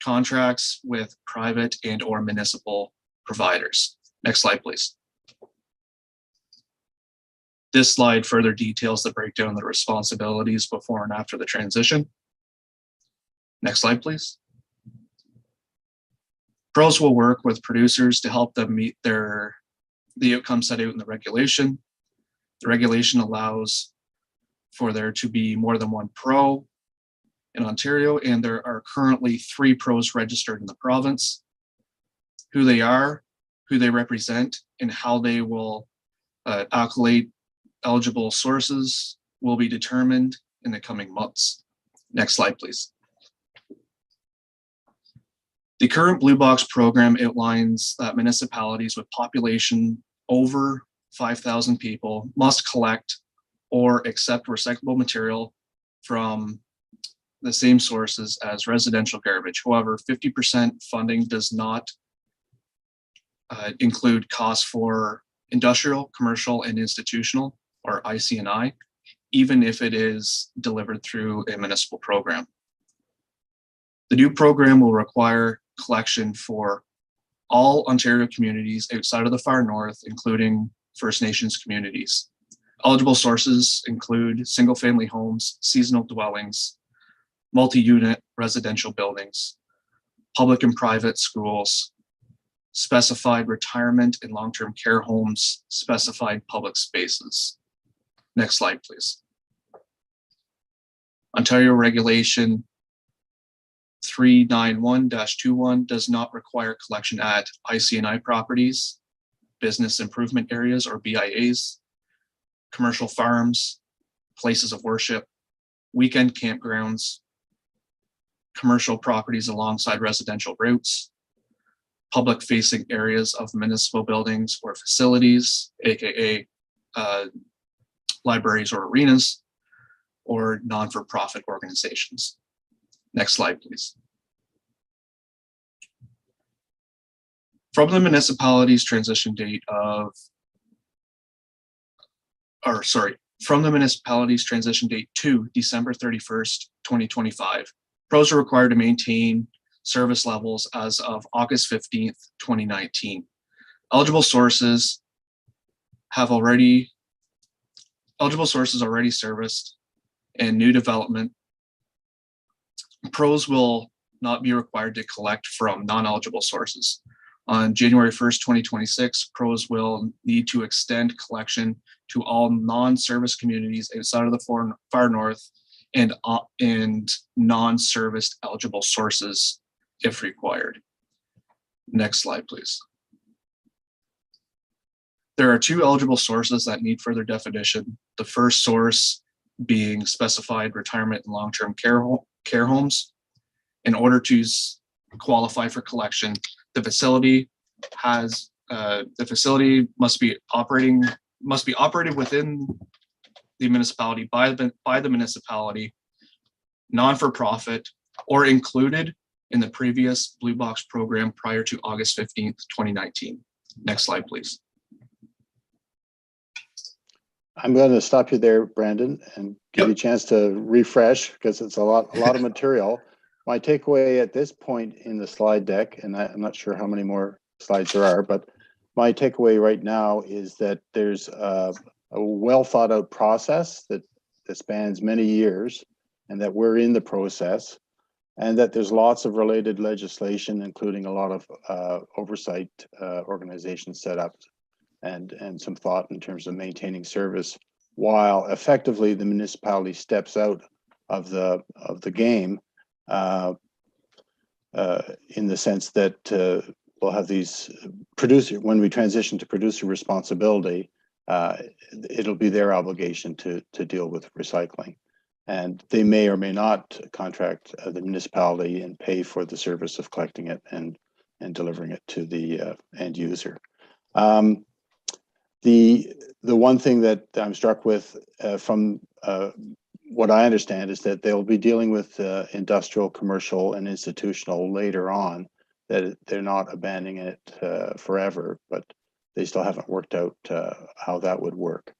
contracts with private and or municipal providers. Next slide, please. This slide further details the breakdown of the responsibilities before and after the transition. Next slide, please. Pros will work with producers to help them meet the outcomes set out in the regulation. The regulation allows for there to be more than one pro in Ontario, and there are currently 3 pros registered in the province. Who they are, who they represent, and how they will accolade eligible sources will be determined in the coming months. Next slide, please. The current Blue Box program outlines that municipalities with population over 5,000 people must collect or accept recyclable material from the same sources as residential garbage. However, 50% funding does not include costs for industrial, commercial, and institutional, or IC&I, even if it is delivered through a municipal program. The new program will require collection for all Ontario communities outside of the far north, including First Nations communities. Eligible sources include single-family homes, seasonal dwellings, multi-unit residential buildings, public and private schools, specified retirement and long-term care homes, specified public spaces. Next slide, please. Ontario Regulation 391-21 does not require collection at IC&I properties, business improvement areas, or BIAs, commercial farms, places of worship, weekend campgrounds, commercial properties alongside residential routes, public facing areas of municipal buildings or facilities, aka libraries or arenas, or non-for-profit organizations. Next slide, please. From the municipality's transition date of, from the municipality's transition date to December 31st, 2025, pros are required to maintain service levels as of August 15th, 2019. Eligible sources already serviced, and new development. Pros will not be required to collect from non-eligible sources. On January 1st, 2026, pros will need to extend collection to all non-service communities outside of the far north and non-serviced eligible sources if required. Next slide, please. There are two eligible sources that need further definition. The first source being specified retirement and long-term care homes. In order to qualify for collection, the facility must be operated within the municipality by the municipality, non-for-profit, or included in the previous Blue Box program prior to August 15th, 2019. Next slide, please. I'm going to stop you there, Brandon, and give you a chance to refresh because it's a lot of material. My takeaway at this point in the slide deck, and I'm not sure how many more slides there are, but my takeaway right now is that there's a well thought out process that spans many years, and that we're in the process, and that there's lots of related legislation, including a lot of oversight organizations set up, and some thought in terms of maintaining service, while effectively the municipality steps out of the game, in the sense that we'll have these when we transition to producer responsibility, it'll be their obligation to deal with recycling. And they may or may not contract the municipality and pay for the service of collecting it and delivering it to the end user. The one thing that I'm struck with from what I understand is that they'll be dealing with industrial, commercial, and institutional later on, that they're not abandoning it forever, but they still haven't worked out how that would work,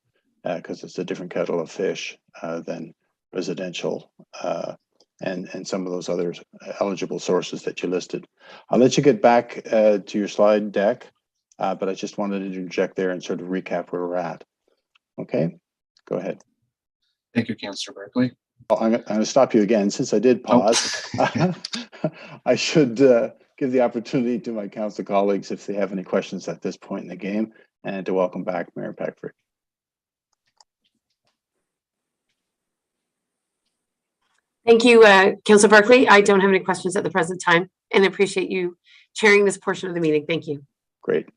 because it's a different kettle of fish than residential and some of those other eligible sources that you listed. I'll let you get back to your slide deck, but I just wanted to interject there and sort of recap where we're at. Okay, go ahead. Thank you, Councillor Barkley. Oh, I'm going to stop you again. Since I did pause, I should give the opportunity to my council colleagues if they have any questions at this point in the game, and to welcome back Mayor Peckford. Thank you, Councillor Barkley. I don't have any questions at the present time, and I appreciate you chairing this portion of the meeting. Thank you. Great.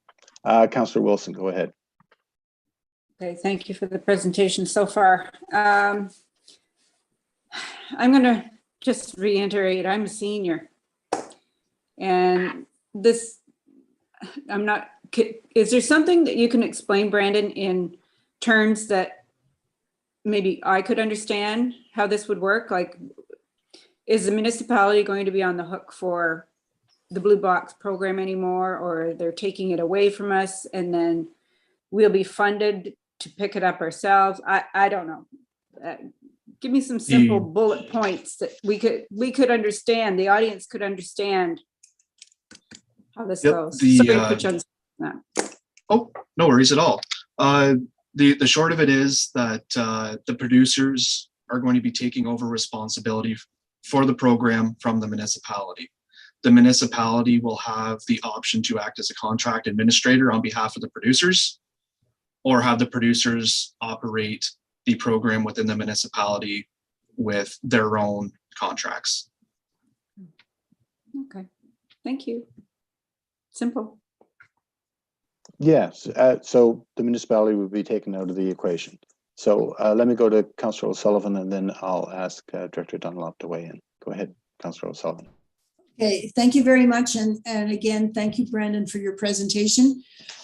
Councillor Wilson, go ahead. Okay, thank you for the presentation so far. I'm going to just reiterate, I'm a senior. And this, is there something that you can explain, Brandon, in terms that maybe I could understand how this would work? Like, is the municipality going to be on the hook for the Blue Box program anymore, or they're taking it away from us and then we'll be funded to pick it up ourselves? I don't know. Give me some simple bullet points that we could understand, the audience could understand how this goes. Sorry to put you on that. Oh, no worries at all. The short of it is that the producers are going to be taking over responsibility for the program from the municipality. The municipality will have the option to act as a contract administrator on behalf of the producers, or have the producers operate the program within the municipality with their own contracts. Okay, thank you. Simple. Yes, so the municipality would be taken out of the equation. So let me go to Councillor O'Sullivan, and then I'll ask Director Dunlop to weigh in. Go ahead. Councillor O'Sullivan. Okay, thank you very much. And again, thank you, Brandon, for your presentation.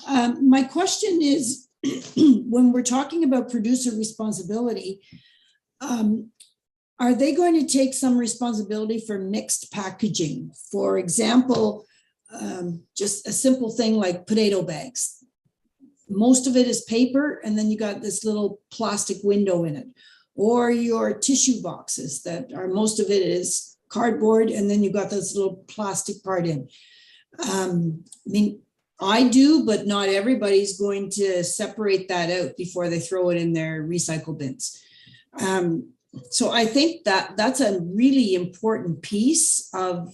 My question is, when we're talking about producer responsibility, are they going to take some responsibility for mixed packaging? For example, just a simple thing like potato bags. Most of it is paper, and then you got this little plastic window in it. Or your tissue boxes that are, most of it is cardboard, and then you got this little plastic part in. I mean, I do, but not everybody's going to separate that out before they throw it in their recycle bins. So I think that that's a really important piece of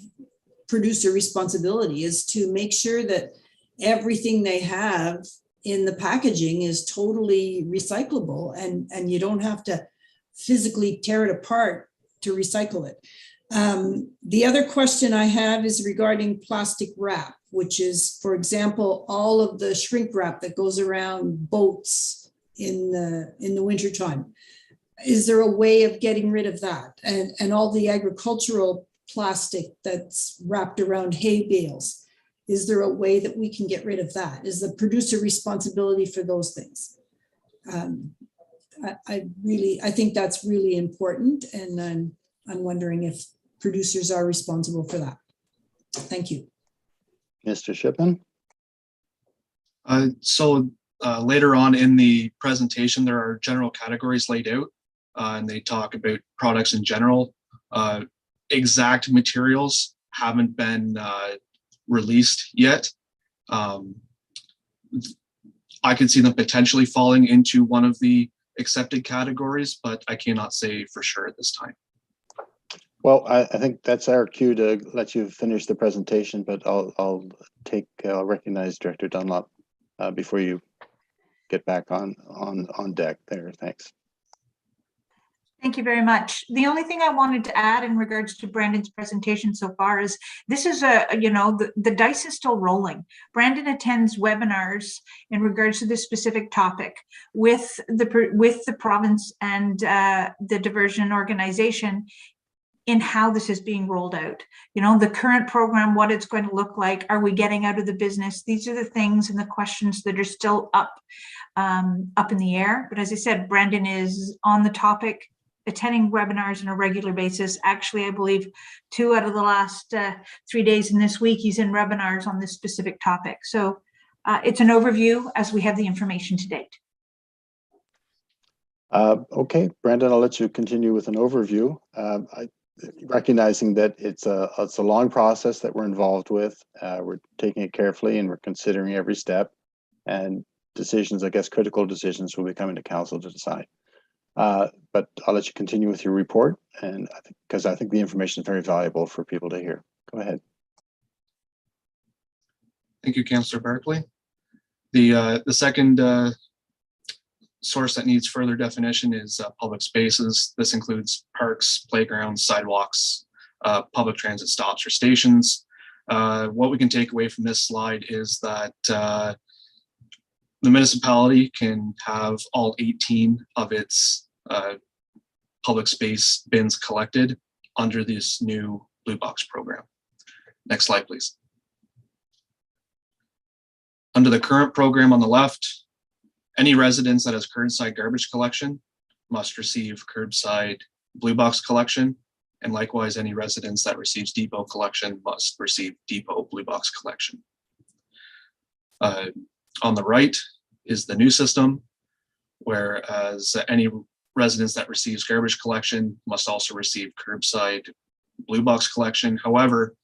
producer responsibility, is to make sure that everything they have in the packaging is totally recyclable, and you don't have to physically tear it apart to recycle it. The other question I have is regarding plastic wrap, which is, for example, all of the shrink wrap that goes around boats in the wintertime. Is there a way of getting rid of that? And all the agricultural plastic that's wrapped around hay bales, is there a way that we can get rid of that? Is the producer responsibility for those things? I think that's really important, and I'm wondering if producers are responsible for that. Thank you. Mr. Shipman? Later on in the presentation, there are general categories laid out, and they talk about products in general. Exact materials haven't been released yet. I could see them potentially falling into one of the accepted categories, but I cannot say for sure at this time. Well, I think that's our cue to let you finish the presentation, but I'll recognize Director Dunlop before you get back on deck there. Thanks. Thank you very much. The only thing I wanted to add in regards to Brandon's presentation so far is this is the dice is still rolling. Brandon attends webinars in regards to this specific topic with the province and the diversion organization in how this is being rolled out. The current program, what it's going to look like, are we getting out of the business? These are the things and the questions that are still up in the air. But as I said, Brandon is on the topic, attending webinars on a regular basis. Actually, I believe 2 out of the last 3 days in this week, he's in webinars on this specific topic. So it's an overview as we have the information to date. Okay, Brandon, I'll let you continue with an overview. Recognizing that it's a long process that we're involved with. We're taking it carefully and we're considering every step, and decisions, I guess critical decisions, will be coming to council to decide. But I'll let you continue with your report, and because I think the information is very valuable for people to hear. Go ahead. Thank you, Councillor Barclay. The second source that needs further definition is public spaces. This includes parks, playgrounds, sidewalks, public transit stops or stations. What we can take away from this slide is that the municipality can have all 18 of its public space bins collected under this new Blue Box program. Next slide, please. Under the current program on the left, any residence that has curbside garbage collection must receive curbside Blue Box collection, and likewise any residence that receives depot collection must receive depot Blue Box collection. On the right is the new system, whereas any residence that receives garbage collection must also receive curbside Blue Box collection. However,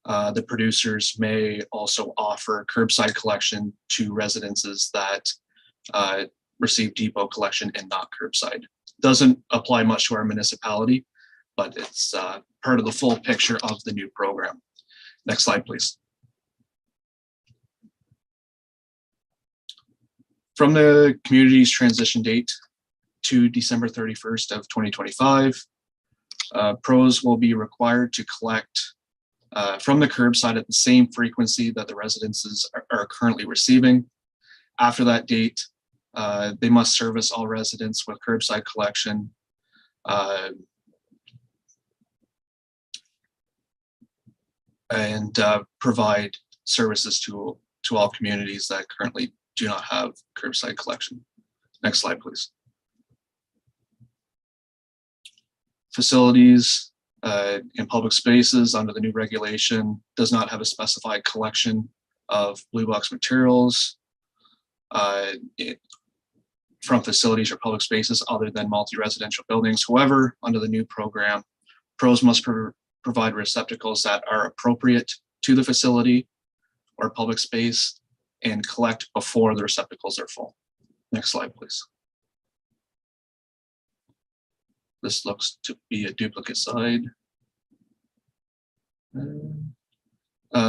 the producers may also offer curbside collection to residences that receive depot collection and not curbside. Doesn't apply much to our municipality, but it's part of the full picture of the new program. Next slide, please. From the community's transition date to December 31st of 2025, pros will be required to collect from the curbside at the same frequency that the residences are currently receiving. After that date, they must service all residents with curbside collection and provide services to all communities that currently do not have curbside collection. Next slide, please. Facilities in public spaces under the new regulation does not have a specified collection of blue box materials from facilities or public spaces other than multi-residential buildings. However, under the new program, pros must provide receptacles that are appropriate to the facility or public space and collect before the receptacles are full. Next slide, please. This looks to be a duplicate slide.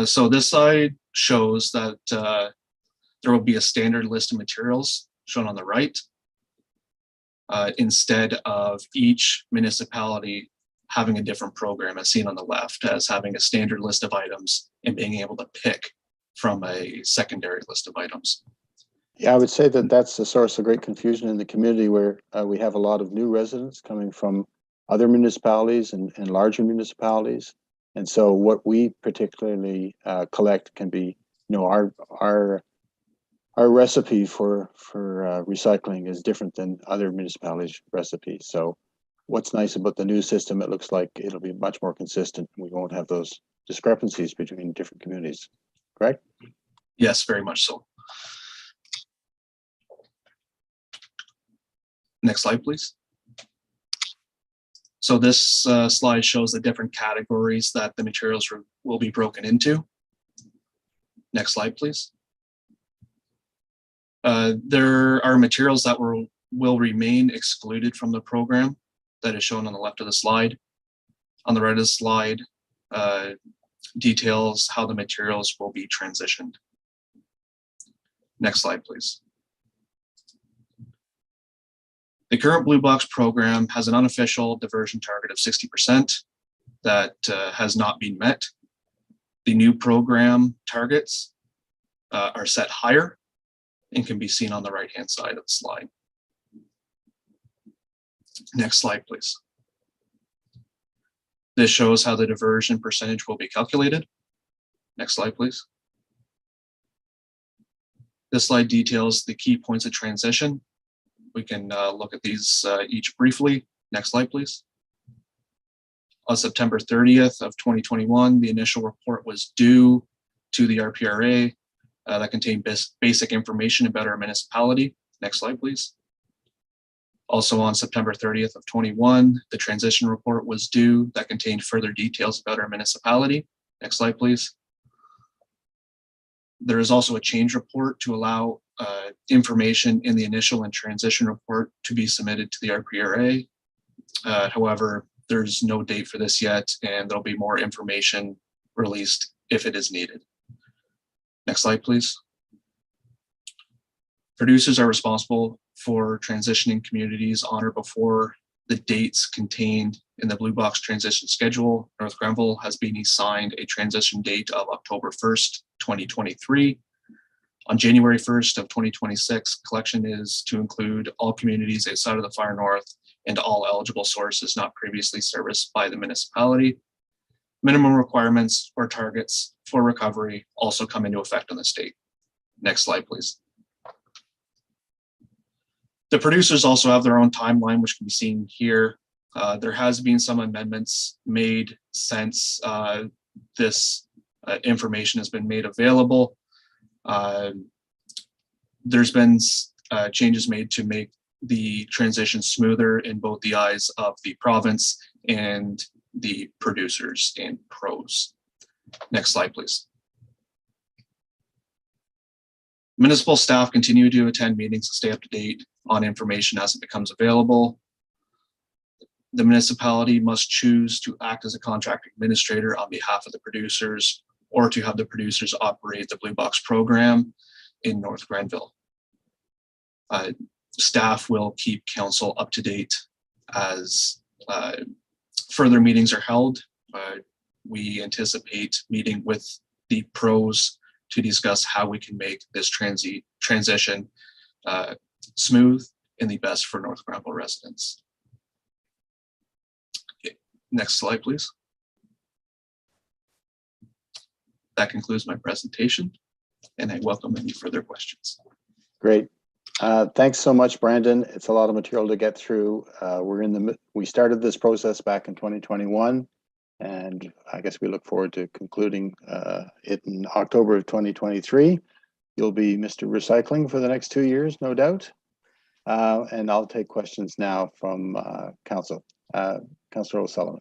So this slide shows that there will be a standard list of materials shown on the right, instead of each municipality having a different program as seen on the left, as having a standard list of items and being able to pick from a secondary list of items. Yeah, I would say that that's a source of great confusion in the community, where we have a lot of new residents coming from other municipalities and larger municipalities. And so what we particularly collect can be, our recipe for recycling is different than other municipalities' recipes. So what's nice about the new system, it looks like it'll be much more consistent. We won't have those discrepancies between different communities, correct? Yes, very much so. Next slide, please. So this slide shows the different categories that the materials will be broken into. Next slide, please. There are materials that will remain excluded from the program that is shown on the left of the slide. On the right of the slide, details how the materials will be transitioned. Next slide, please. The current Blue Box program has an unofficial diversion target of 60% that has not been met. The new program targets are set higher and can be seen on the right-hand side of the slide. Next slide, please. This shows how the diversion percentage will be calculated. Next slide, please. This slide details the key points of transition. We can look at these each briefly. Next slide, please. On September 30th of 2021, the initial report was due to the RPRA that contained basic information about our municipality. Next slide, please. Also on September 30th of 21, the transition report was due that contained further details about our municipality. Next slide, please. There is also a change report to allow information in the initial and transition report to be submitted to the RPRA. However, there's no date for this yet, and there'll be more information released if it is needed. Next slide, please. Producers are responsible for transitioning communities on or before the dates contained in the Blue Box transition schedule. North Grenville has been assigned a transition date of October 1st, 2023. On January 1st of 2026, collection is to include all communities outside of the Far North and all eligible sources not previously serviced by the municipality. Minimum requirements or targets for recovery also come into effect on the state. Next slide, please. The producers also have their own timeline, which can be seen here. There has been some amendments made since this information has been made available. There's been changes made to make the transition smoother in both the eyes of the province and the producers and pros. Next slide, please. Municipal staff continue to attend meetings to stay up to date on information as it becomes available. The municipality must choose to act as a contract administrator on behalf of the producers or to have the producers operate the Blue Box program in North Grenville. Staff will keep council up to date as further meetings are held. We anticipate meeting with the pros to discuss how we can make this transition smooth and the best for North Grenville residents. Okay. Next slide, please. that concludes my presentation, and I welcome any further questions. Great. Thanks so much, Brandon. It's a lot of material to get through. We started this process back in 2021, and I guess we look forward to concluding it in October of 2023. You'll be Mr. Recycling for the next 2 years, no doubt. And I'll take questions now from Council. Councillor O'Sullivan.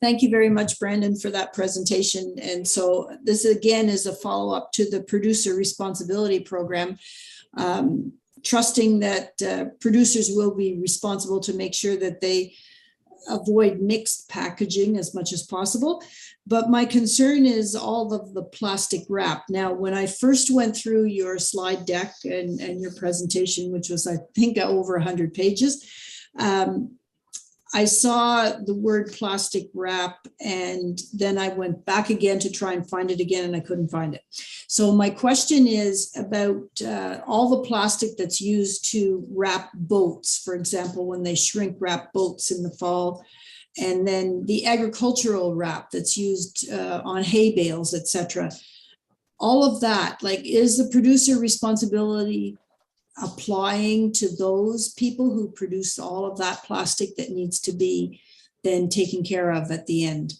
Thank you very much, Brandon, for that presentation. And so this again is a follow-up to the producer responsibility program, trusting that producers will be responsible to make sure that they avoid mixed packaging as much as possible. But my concern is all of the plastic wrap. Now, when I first went through your slide deck and your presentation, which was, I think, over 100 pages, I saw the word plastic wrap, and then I went back again to try and find it again, and I couldn't find it. So my question is about all the plastic that's used to wrap boats, for example, when they shrink wrap boats in the fall, and then the agricultural wrap that's used on hay bales, etc. All of that, like, is the producer responsibility applying to those people who produce all of that plastic that needs to be then taken care of at the end?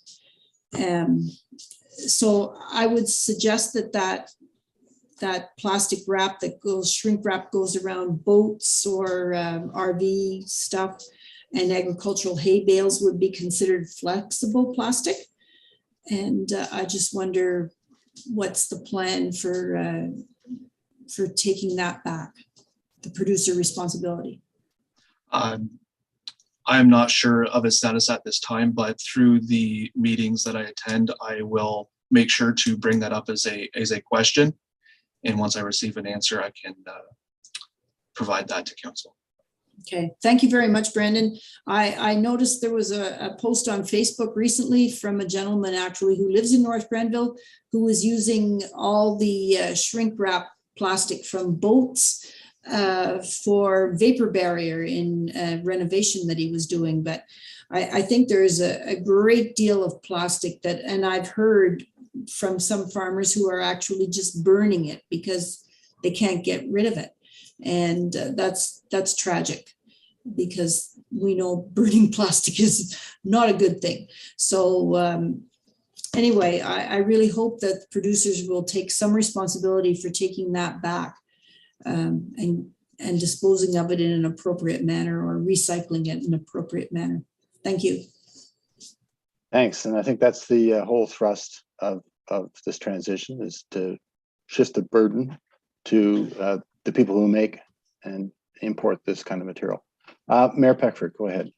So I would suggest that plastic wrap that goes, shrink wrap goes around boats or RV stuff, and agricultural hay bales would be considered flexible plastic. And I just wonder what's the plan for taking that back, the producer responsibility. I'm not sure of its status at this time, but through the meetings that I attend, I will make sure to bring that up as a question. And once I receive an answer, I can provide that to council. Okay, thank you very much, Brandon. I noticed there was a post on Facebook recently from a gentleman actually who lives in North Grenville, who was using all the shrink wrap plastic from boats for vapor barrier in renovation that he was doing. But I think there is a great deal of plastic that, and I've heard from some farmers who are actually just burning it because they can't get rid of it. And that's tragic, because we know burning plastic is not a good thing. So anyway, I really hope that producers will take some responsibility for taking that back and disposing of it in an appropriate manner, or recycling it in an appropriate manner. Thank you. Thanks. And I think that's the whole thrust of this transition, is to shift the burden to the people who make and import this kind of material. Mayor Peckford, go ahead.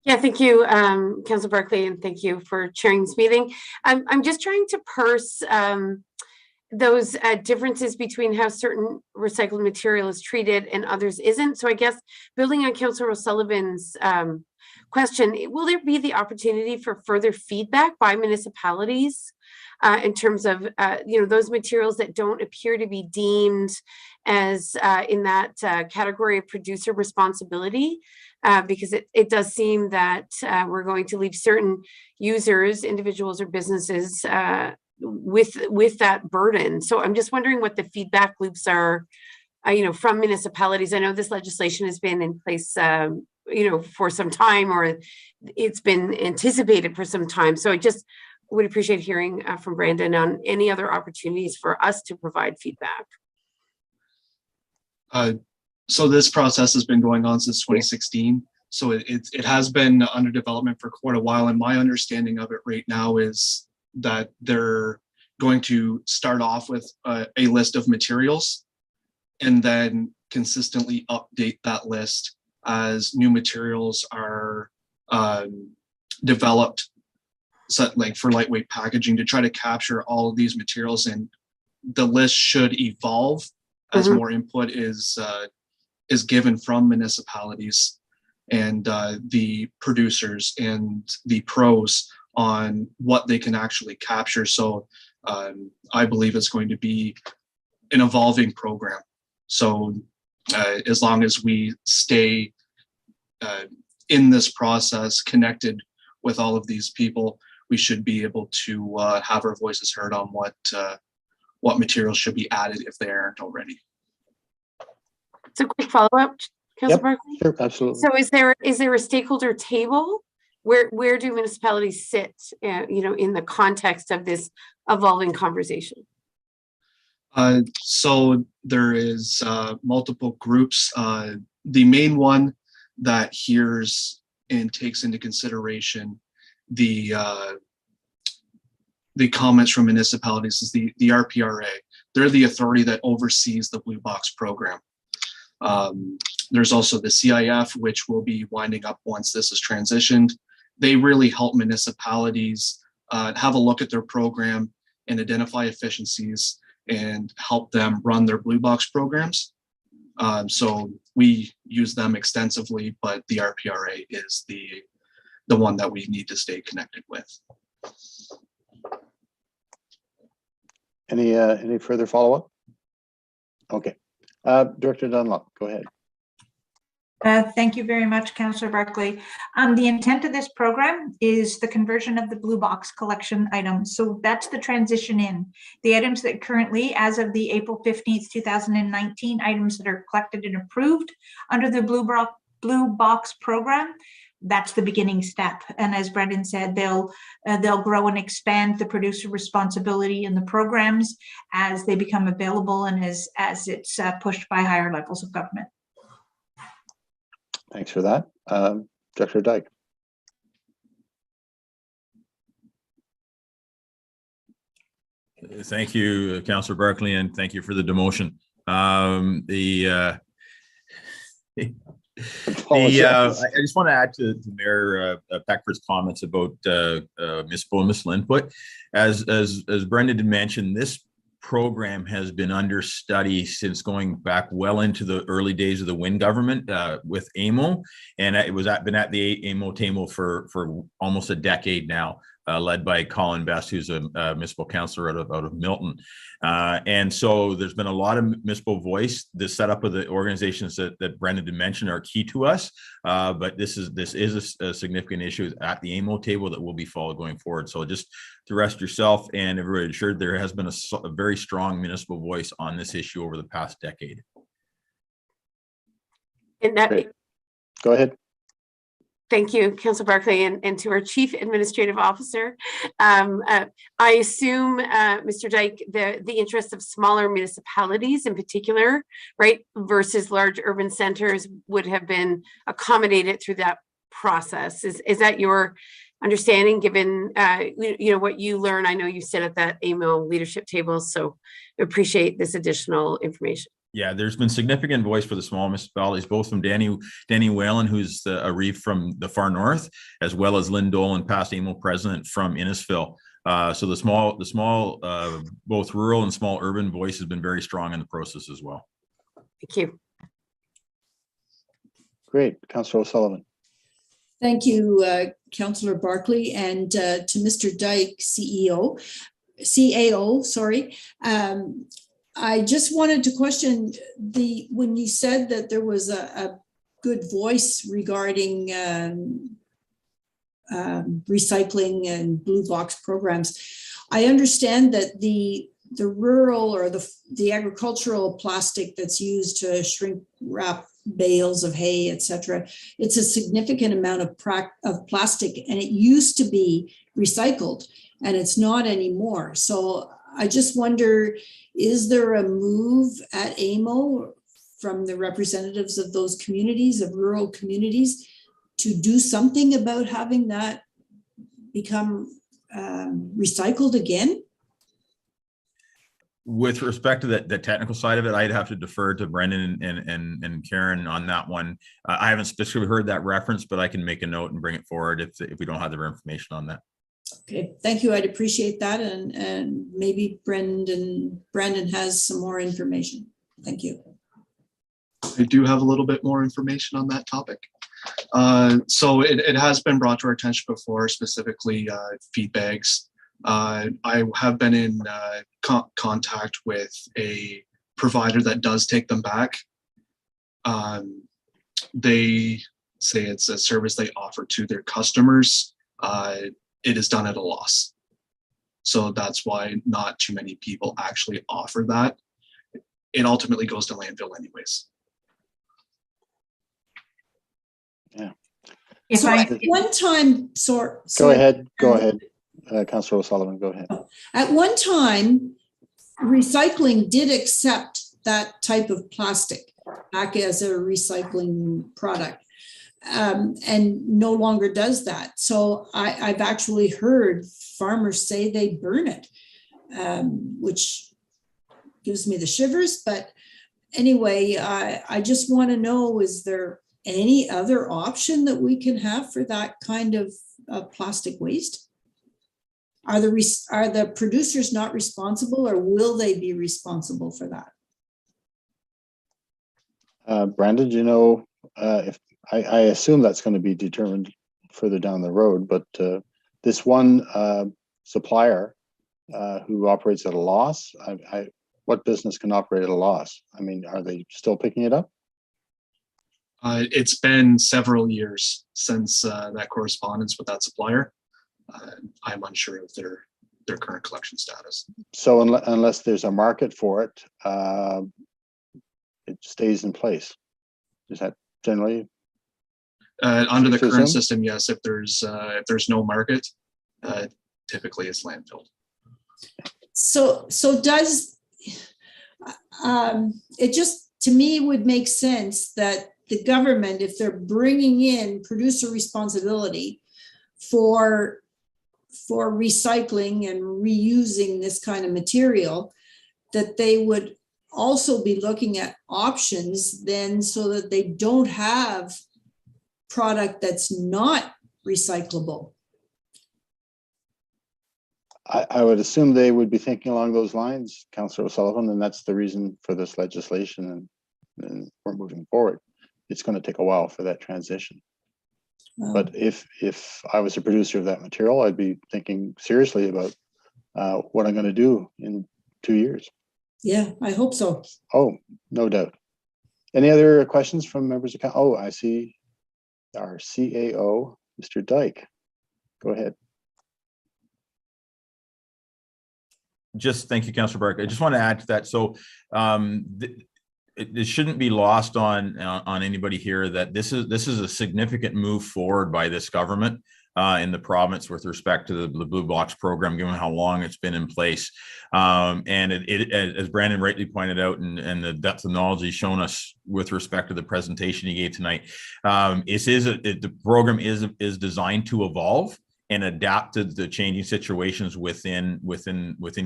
Yeah, thank you, Councillor Barclay, and thank you for chairing this meeting. I'm just trying to parse those differences between how certain recycled material is treated and others isn't. So I guess building on Councillor O'Sullivan's question, will there be the opportunity for further feedback by municipalities in terms of those materials that don't appear to be deemed as in that category of producer responsibility? Because it does seem that we're going to leave certain users, individuals or businesses with that burden. So I'm just wondering what the feedback loops are, from municipalities. I know this legislation has been in place, for some time, or it's been anticipated for some time. So I just would appreciate hearing from Brandon on any other opportunities for us to provide feedback. So this process has been going on since 2016. So it has been under development for quite a while. And my understanding of it right now is that they're going to start off with a list of materials and then consistently update that list as new materials are developed, like for lightweight packaging, to try to capture all of these materials. And the list should evolve as more input is given from municipalities and the producers and the pros on what they can actually capture. So I believe it's going to be an evolving program. So as long as we stay in this process connected with all of these people, we should be able to have our voices heard on what materials should be added if they aren't already. It's a quick follow-up, Councilor Yep, Barkley. sure, absolutely. So is there a stakeholder table? Where do municipalities sit, in the context of this evolving conversation? So there is multiple groups. The main one that hears and takes into consideration the comments from municipalities is the RPRA. They're the authority that oversees the Blue Box program. There's also the CIF, which will be winding up once this is transitioned. They really help municipalities have a look at their program and identify efficiencies and help them run their Blue Box programs. So we use them extensively, but the RPRA is the one that we need to stay connected with. Any further follow-up? Okay. Director Dunlop, go ahead. Thank you very much, Councillor Barkley. The intent of this program is the conversion of the Blue Box collection items. So that's the transition in. The items that currently, as of the April 15th, 2019, items that are collected and approved under the Blue Box program, that's the beginning step. And as Brendan said, they'll grow and expand the producer responsibility in the programs as they become available and as it's pushed by higher levels of government. Thanks for that. Director Dyke. Thank you, Councillor Barkley, and thank you for the demotion. I just want to add to Mayor Peckford's comments about municipal input. As Brendan did mention, this program has been under study since going back well into the early days of the Wynne government with AMO, and it was been at the AMO table for almost a decade now, led by Colin Best, who's a municipal councillor out of Milton. And so there's been a lot of municipal voice. The setup of the organizations that Brendan did mention are key to us, but this is a significant issue at the AMO table that will be followed going forward. So just to rest yourself and everybody assured, there has been a very strong municipal voice on this issue over the past decade. And that, go ahead. Thank you, Councillor Barkley, and to our Chief Administrative Officer. I assume, Mr. Dyke, the interest of smaller municipalities in particular, right, versus large urban centers would have been accommodated through that process. Is that your understanding, given what you learn? I know you sit at that AMO leadership table, so appreciate this additional information. Yeah, there's been significant voice for the small municipalities, both from Danny Whalen, who's a reef from the far north, as well as Lynn Dolan, past AMO president from Innisfil. So the small, both rural and small urban voice has been very strong in the process as well. Thank you. Great, Councillor O'Sullivan. Thank you, Councillor Barkley, and to Mr. Dyke, CAO, sorry. I just wanted to question when you said that there was a good voice regarding recycling and Blue Box programs. I understand that the rural or the agricultural plastic that's used to shrink wrap bales of hay, etc., it's a significant amount of plastic, and it used to be recycled and it's not anymore. So I just wonder, is there a move at AMO from the representatives of those communities, of rural communities, to do something about having that become recycled again? With respect to the technical side of it, I'd have to defer to Brendan and Karen on that one. I haven't specifically heard that reference, but I can make a note and bring it forward if we don't have the information on that. Okay, thank you. I'd appreciate that. And maybe Brandon has some more information. Thank you. I do have a little bit more information on that topic. So it has been brought to our attention before, specifically feed bags. I have been in contact with a provider that does take them back. They say it's a service they offer to their customers. it is done at a loss. So that's why not too many people actually offer that. It ultimately goes to landfill anyways. If So I, at one time, Go ahead, Councillor O'Sullivan, go ahead. At one time, recycling did accept that type of plastic back as a recycling product, and no longer does that. So I've actually heard farmers say they burn it, which gives me the shivers. But anyway, I just want to know, is there any other option that we can have for that kind of plastic waste? Are the producers not responsible, or will they be responsible for that? Brandon, do you know, if I assume that's going to be determined further down the road, but this one supplier who operates at a loss, what business can operate at a loss? I mean, are they still picking it up? It's been several years since that correspondence with that supplier. I'm unsure of their current collection status. So unless there's a market for it, it stays in place. Is that generally? Under the Presume? current system, yes. If there's no market, typically it's landfilled. So does it just, to me, would make sense that the government, if they're bringing in producer responsibility for recycling and reusing this kind of material, that they would also be looking at options then, so that they don't have product that's not recyclable. I would assume they would be thinking along those lines, Councillor O'Sullivan, and that's the reason for this legislation, and we're moving forward. It's going to take a while for that transition. But if I was a producer of that material, I'd be thinking seriously about what I'm going to do in 2 years. Yeah, I hope so. Oh, no doubt. Any other questions from members of council? Oh, I see our CAO, Mr. Dyke. Go ahead. Just thank you, Councillor Burke. I just want to add to that. So it shouldn't be lost on anybody here that this is a significant move forward by this government in the province with respect to the Blue Box program, given how long it's been in place. And it as Brandon rightly pointed out, and the depth of knowledge he's shown us with respect to the presentation he gave tonight, the program is designed to evolve and adapt to the changing situations within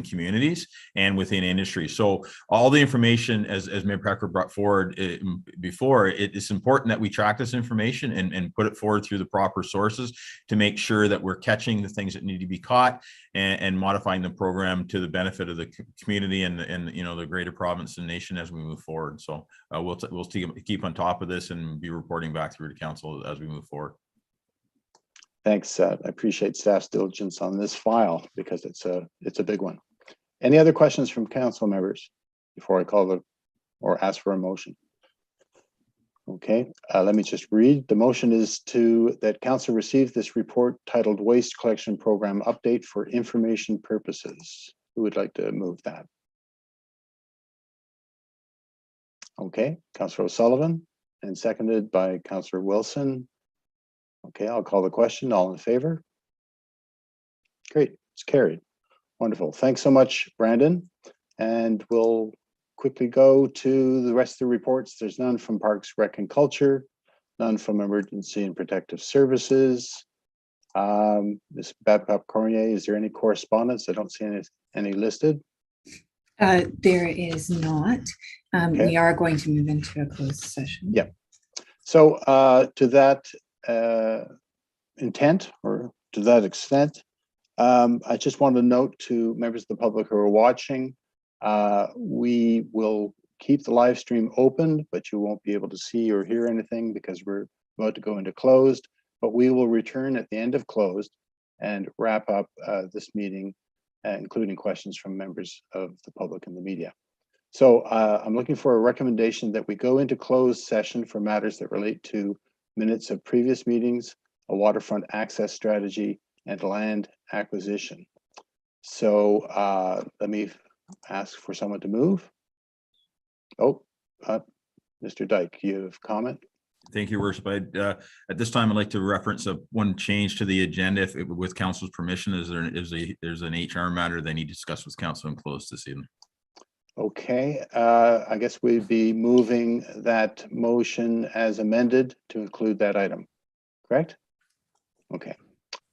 communities and within industry. So all the information, as Mayor Pecker brought forward before, it's important that we track this information and put it forward through the proper sources to make sure that we're catching the things that need to be caught and modifying the program to the benefit of the community and the greater province and nation as we move forward. So we'll keep on top of this and be reporting back through to council as we move forward. Thanks. I appreciate staff's diligence on this file because it's a big one. Any other questions from council members before I call or ask for a motion? Okay, let me just read. The motion is that council receive this report titled Waste Collection Program Update for information purposes. Who would like to move that? Okay, Councillor O'Sullivan, and seconded by Councillor Wilson. Okay, I'll call the question. All in favor? Great, it's carried. Wonderful. Thanks so much, Brandon. And we'll quickly go to the rest of the reports. There's none from Parks, Rec and Culture, none from Emergency and Protective Services. Ms. Babcock-Cormier, is there any correspondence? I don't see any listed. There is not. Okay. We are going to move into a closed session. Yeah. So to that intent, or to that extent, I just want to note to members of the public who are watching, we will keep the live stream open, but you won't be able to see or hear anything because we're about to go into closed, but we will return at the end of closed and wrap up this meeting, including questions from members of the public and the media. So I'm looking for a recommendation that we go into closed session for matters that relate to minutes of previous meetings, a waterfront access strategy, and land acquisition. So let me ask for someone to move. Oh, Mr. Dyke, you have comment? Thank you, Worship. At this time, I'd like to reference one change to the agenda, if with council's permission. There's an HR matter they need to discuss with council and close this evening. Okay, I guess we'd be moving that motion as amended to include that item, correct? Okay,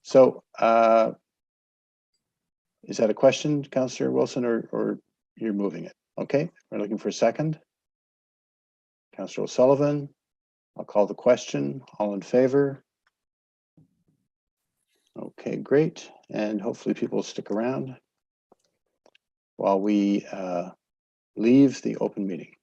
so is that a question, Councillor Wilson, or you're moving it? Okay, we're looking for a second. Councillor O'Sullivan, I'll call the question. All in favor? Okay, great. And hopefully people will stick around while we leave the open meeting.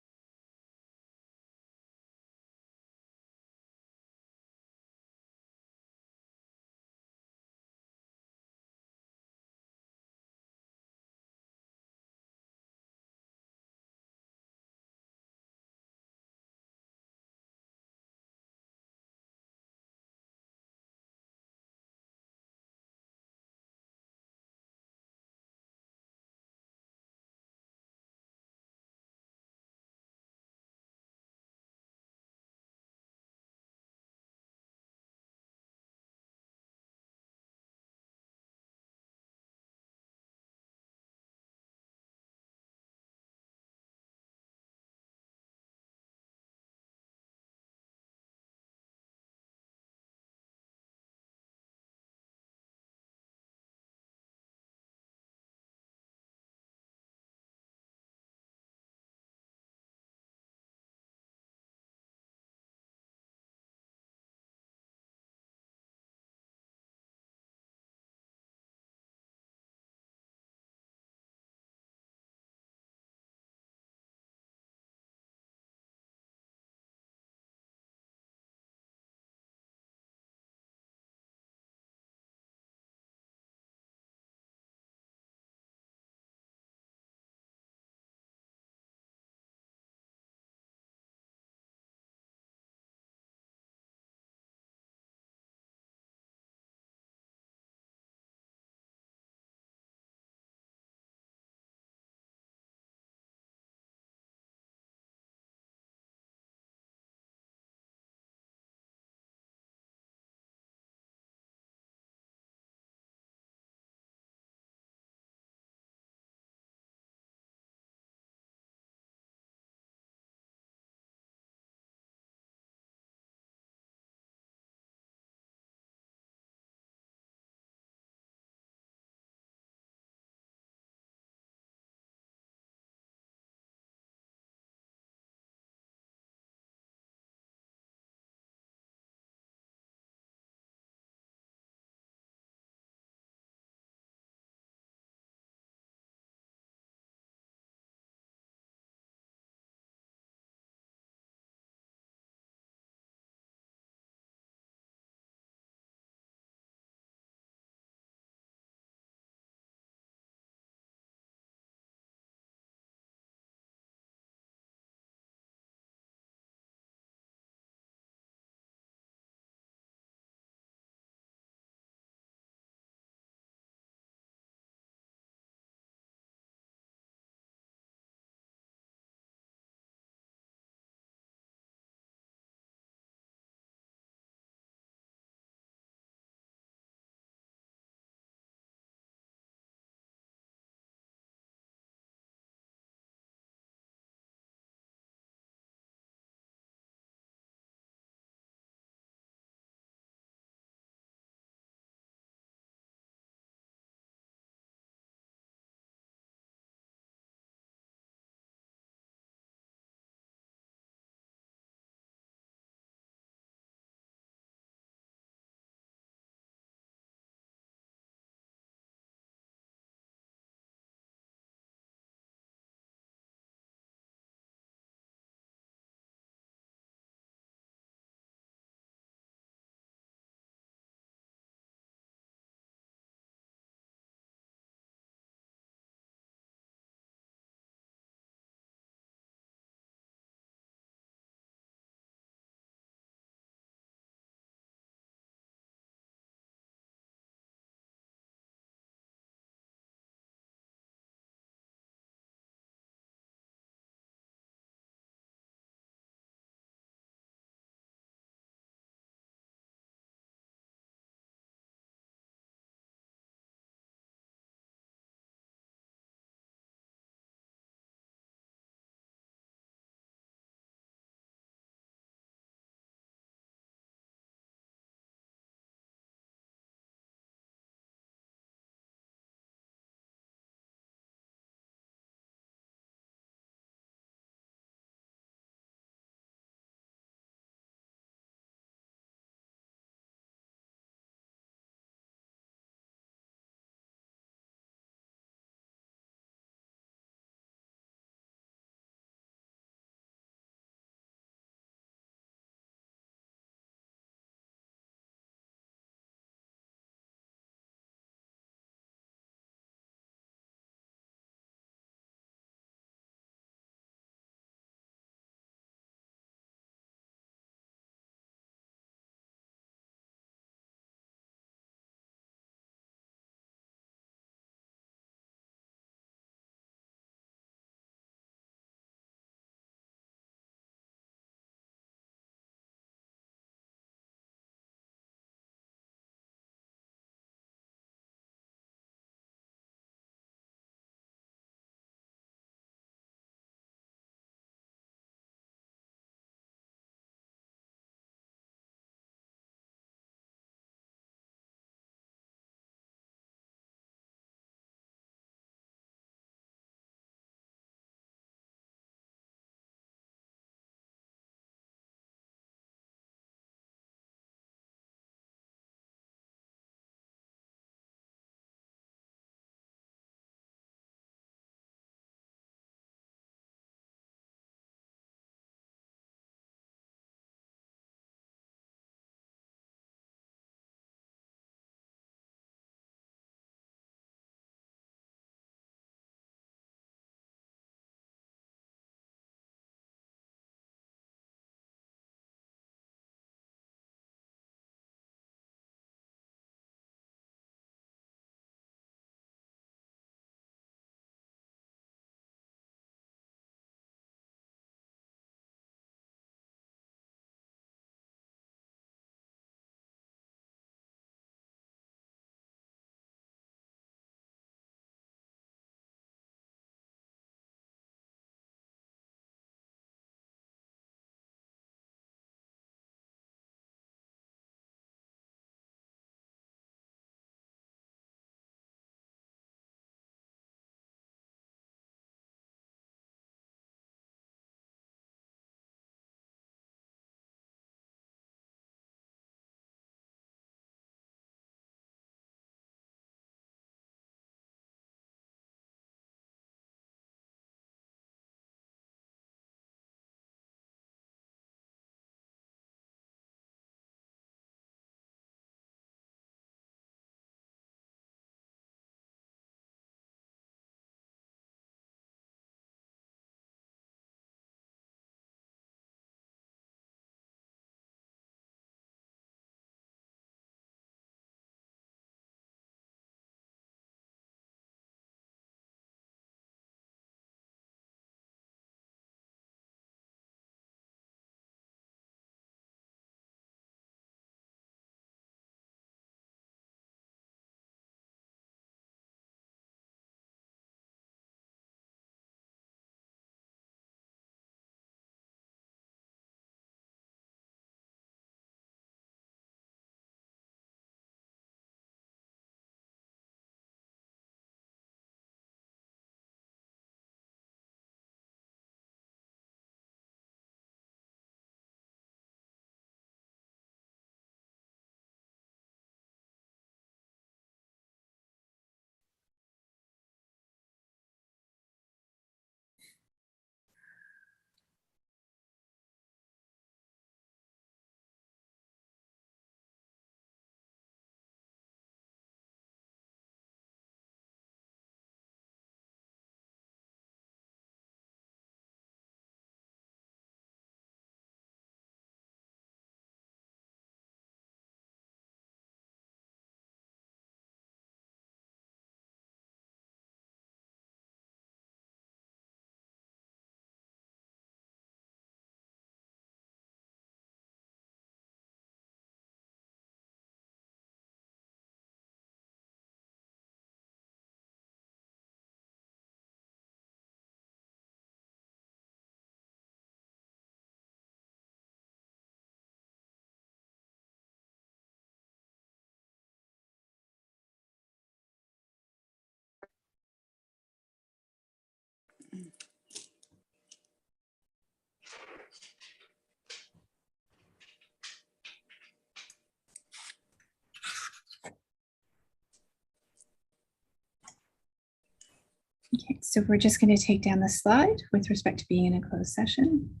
Okay, so we're just going to take down the slide with respect to being in a closed session.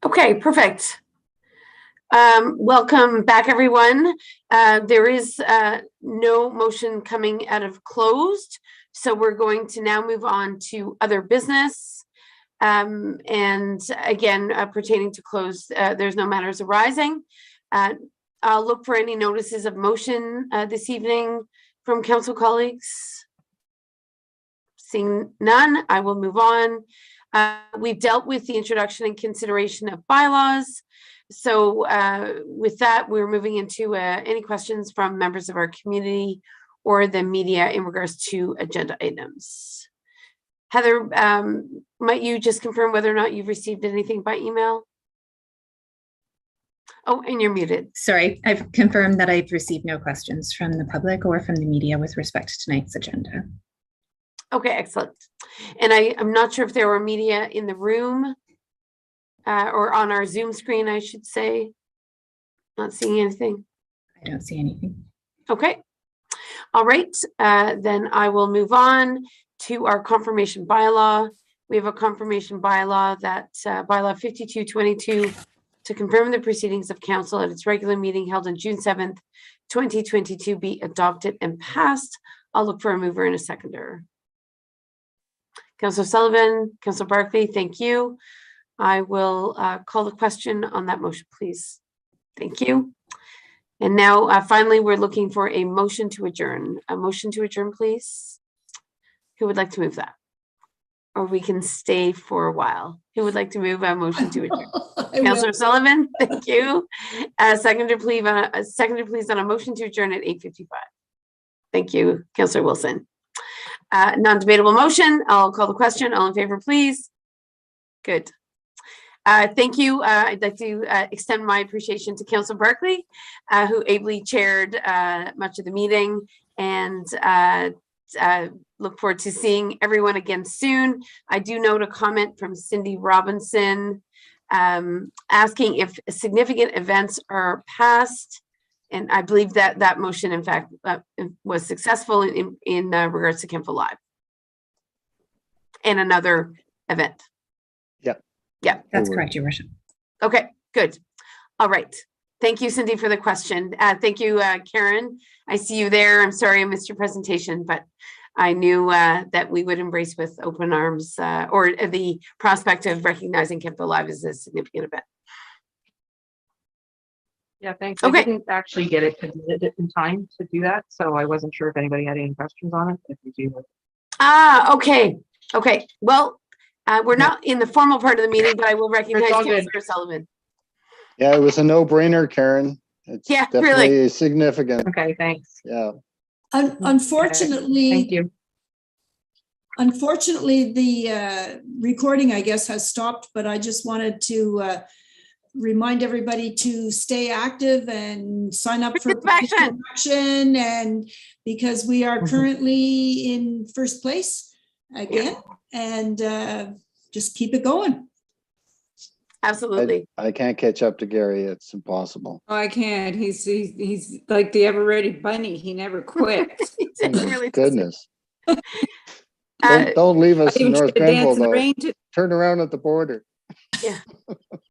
Okay, perfect. Welcome back, everyone. There is no motion coming out of closed, so we're going to now move on to other business. And again, pertaining to closed, there's no matters arising. I'll look for any notices of motion this evening from council colleagues. Seeing none, I will move on. We've dealt with the introduction and consideration of bylaws. So with that, we're moving into any questions from members of our community or the media in regards to agenda items. Heather, might you just confirm whether or not you've received anything by email? Oh, and you're muted. Sorry, I've confirmed that I've received no questions from the public or from the media with respect to tonight's agenda. Okay, excellent. And I'm not sure if there were media in the room or on our Zoom screen, I should say. Not seeing anything. I don't see anything. Okay. All right, then I will move on to our confirmation bylaw. We have a confirmation bylaw that bylaw 5222 to confirm the proceedings of council at its regular meeting held on June 7th, 2022 be adopted and passed. I'll look for a mover and a seconder. Councillor Sullivan, Councillor Barkley, thank you. I will call the question on that motion, please. Thank you. And now finally, we're looking for a motion to adjourn. A motion to adjourn, please. Who would like to move that? Or we can stay for a while. Who would like to move a motion to adjourn? Councillor Sullivan, thank you. Seconder, please on a motion to adjourn at 8:55. Thank you, Councillor Wilson. Non-debatable motion. I'll call the question. All in favor, please. Good. Thank you. I'd like to extend my appreciation to Councillor Barkley, who ably chaired much of the meeting, and look forward to seeing everyone again soon. I do note a comment from Cindy Robinson asking if significant events are passed. And I believe that that motion, in fact, was successful in regards to Kentville Live and another event. Yeah, that's correct, Your Worship. Okay, good. All right. Thank you, Cindy, for the question. Thank you, Karen. I see you there. I'm sorry I missed your presentation, but I knew that we would embrace with open arms or the prospect of recognizing Kentville Live as a significant event. Yeah, thanks. Okay. I didn't actually get it submitted in time to do that, so I wasn't sure if anybody had any questions on it. If you do. Okay. Okay. Well, we're not in the formal part of the meeting, but I will recognize Councillor Sullivan. Yeah, it was a no-brainer, Karen. It's definitely really significant. Okay, thanks. Yeah. Unfortunately, Thank you. Unfortunately, the recording, I guess, has stopped, but I just wanted to remind everybody to stay active and sign up for action, and because we are currently in first place again, and just keep it going. Absolutely. I can't catch up to Gary. It's impossible. Oh, I can't. He's like the ever-ready bunny. He never quits. Really Goodness. Don't leave us in North Grenville, though. Turn around at the border. Yeah.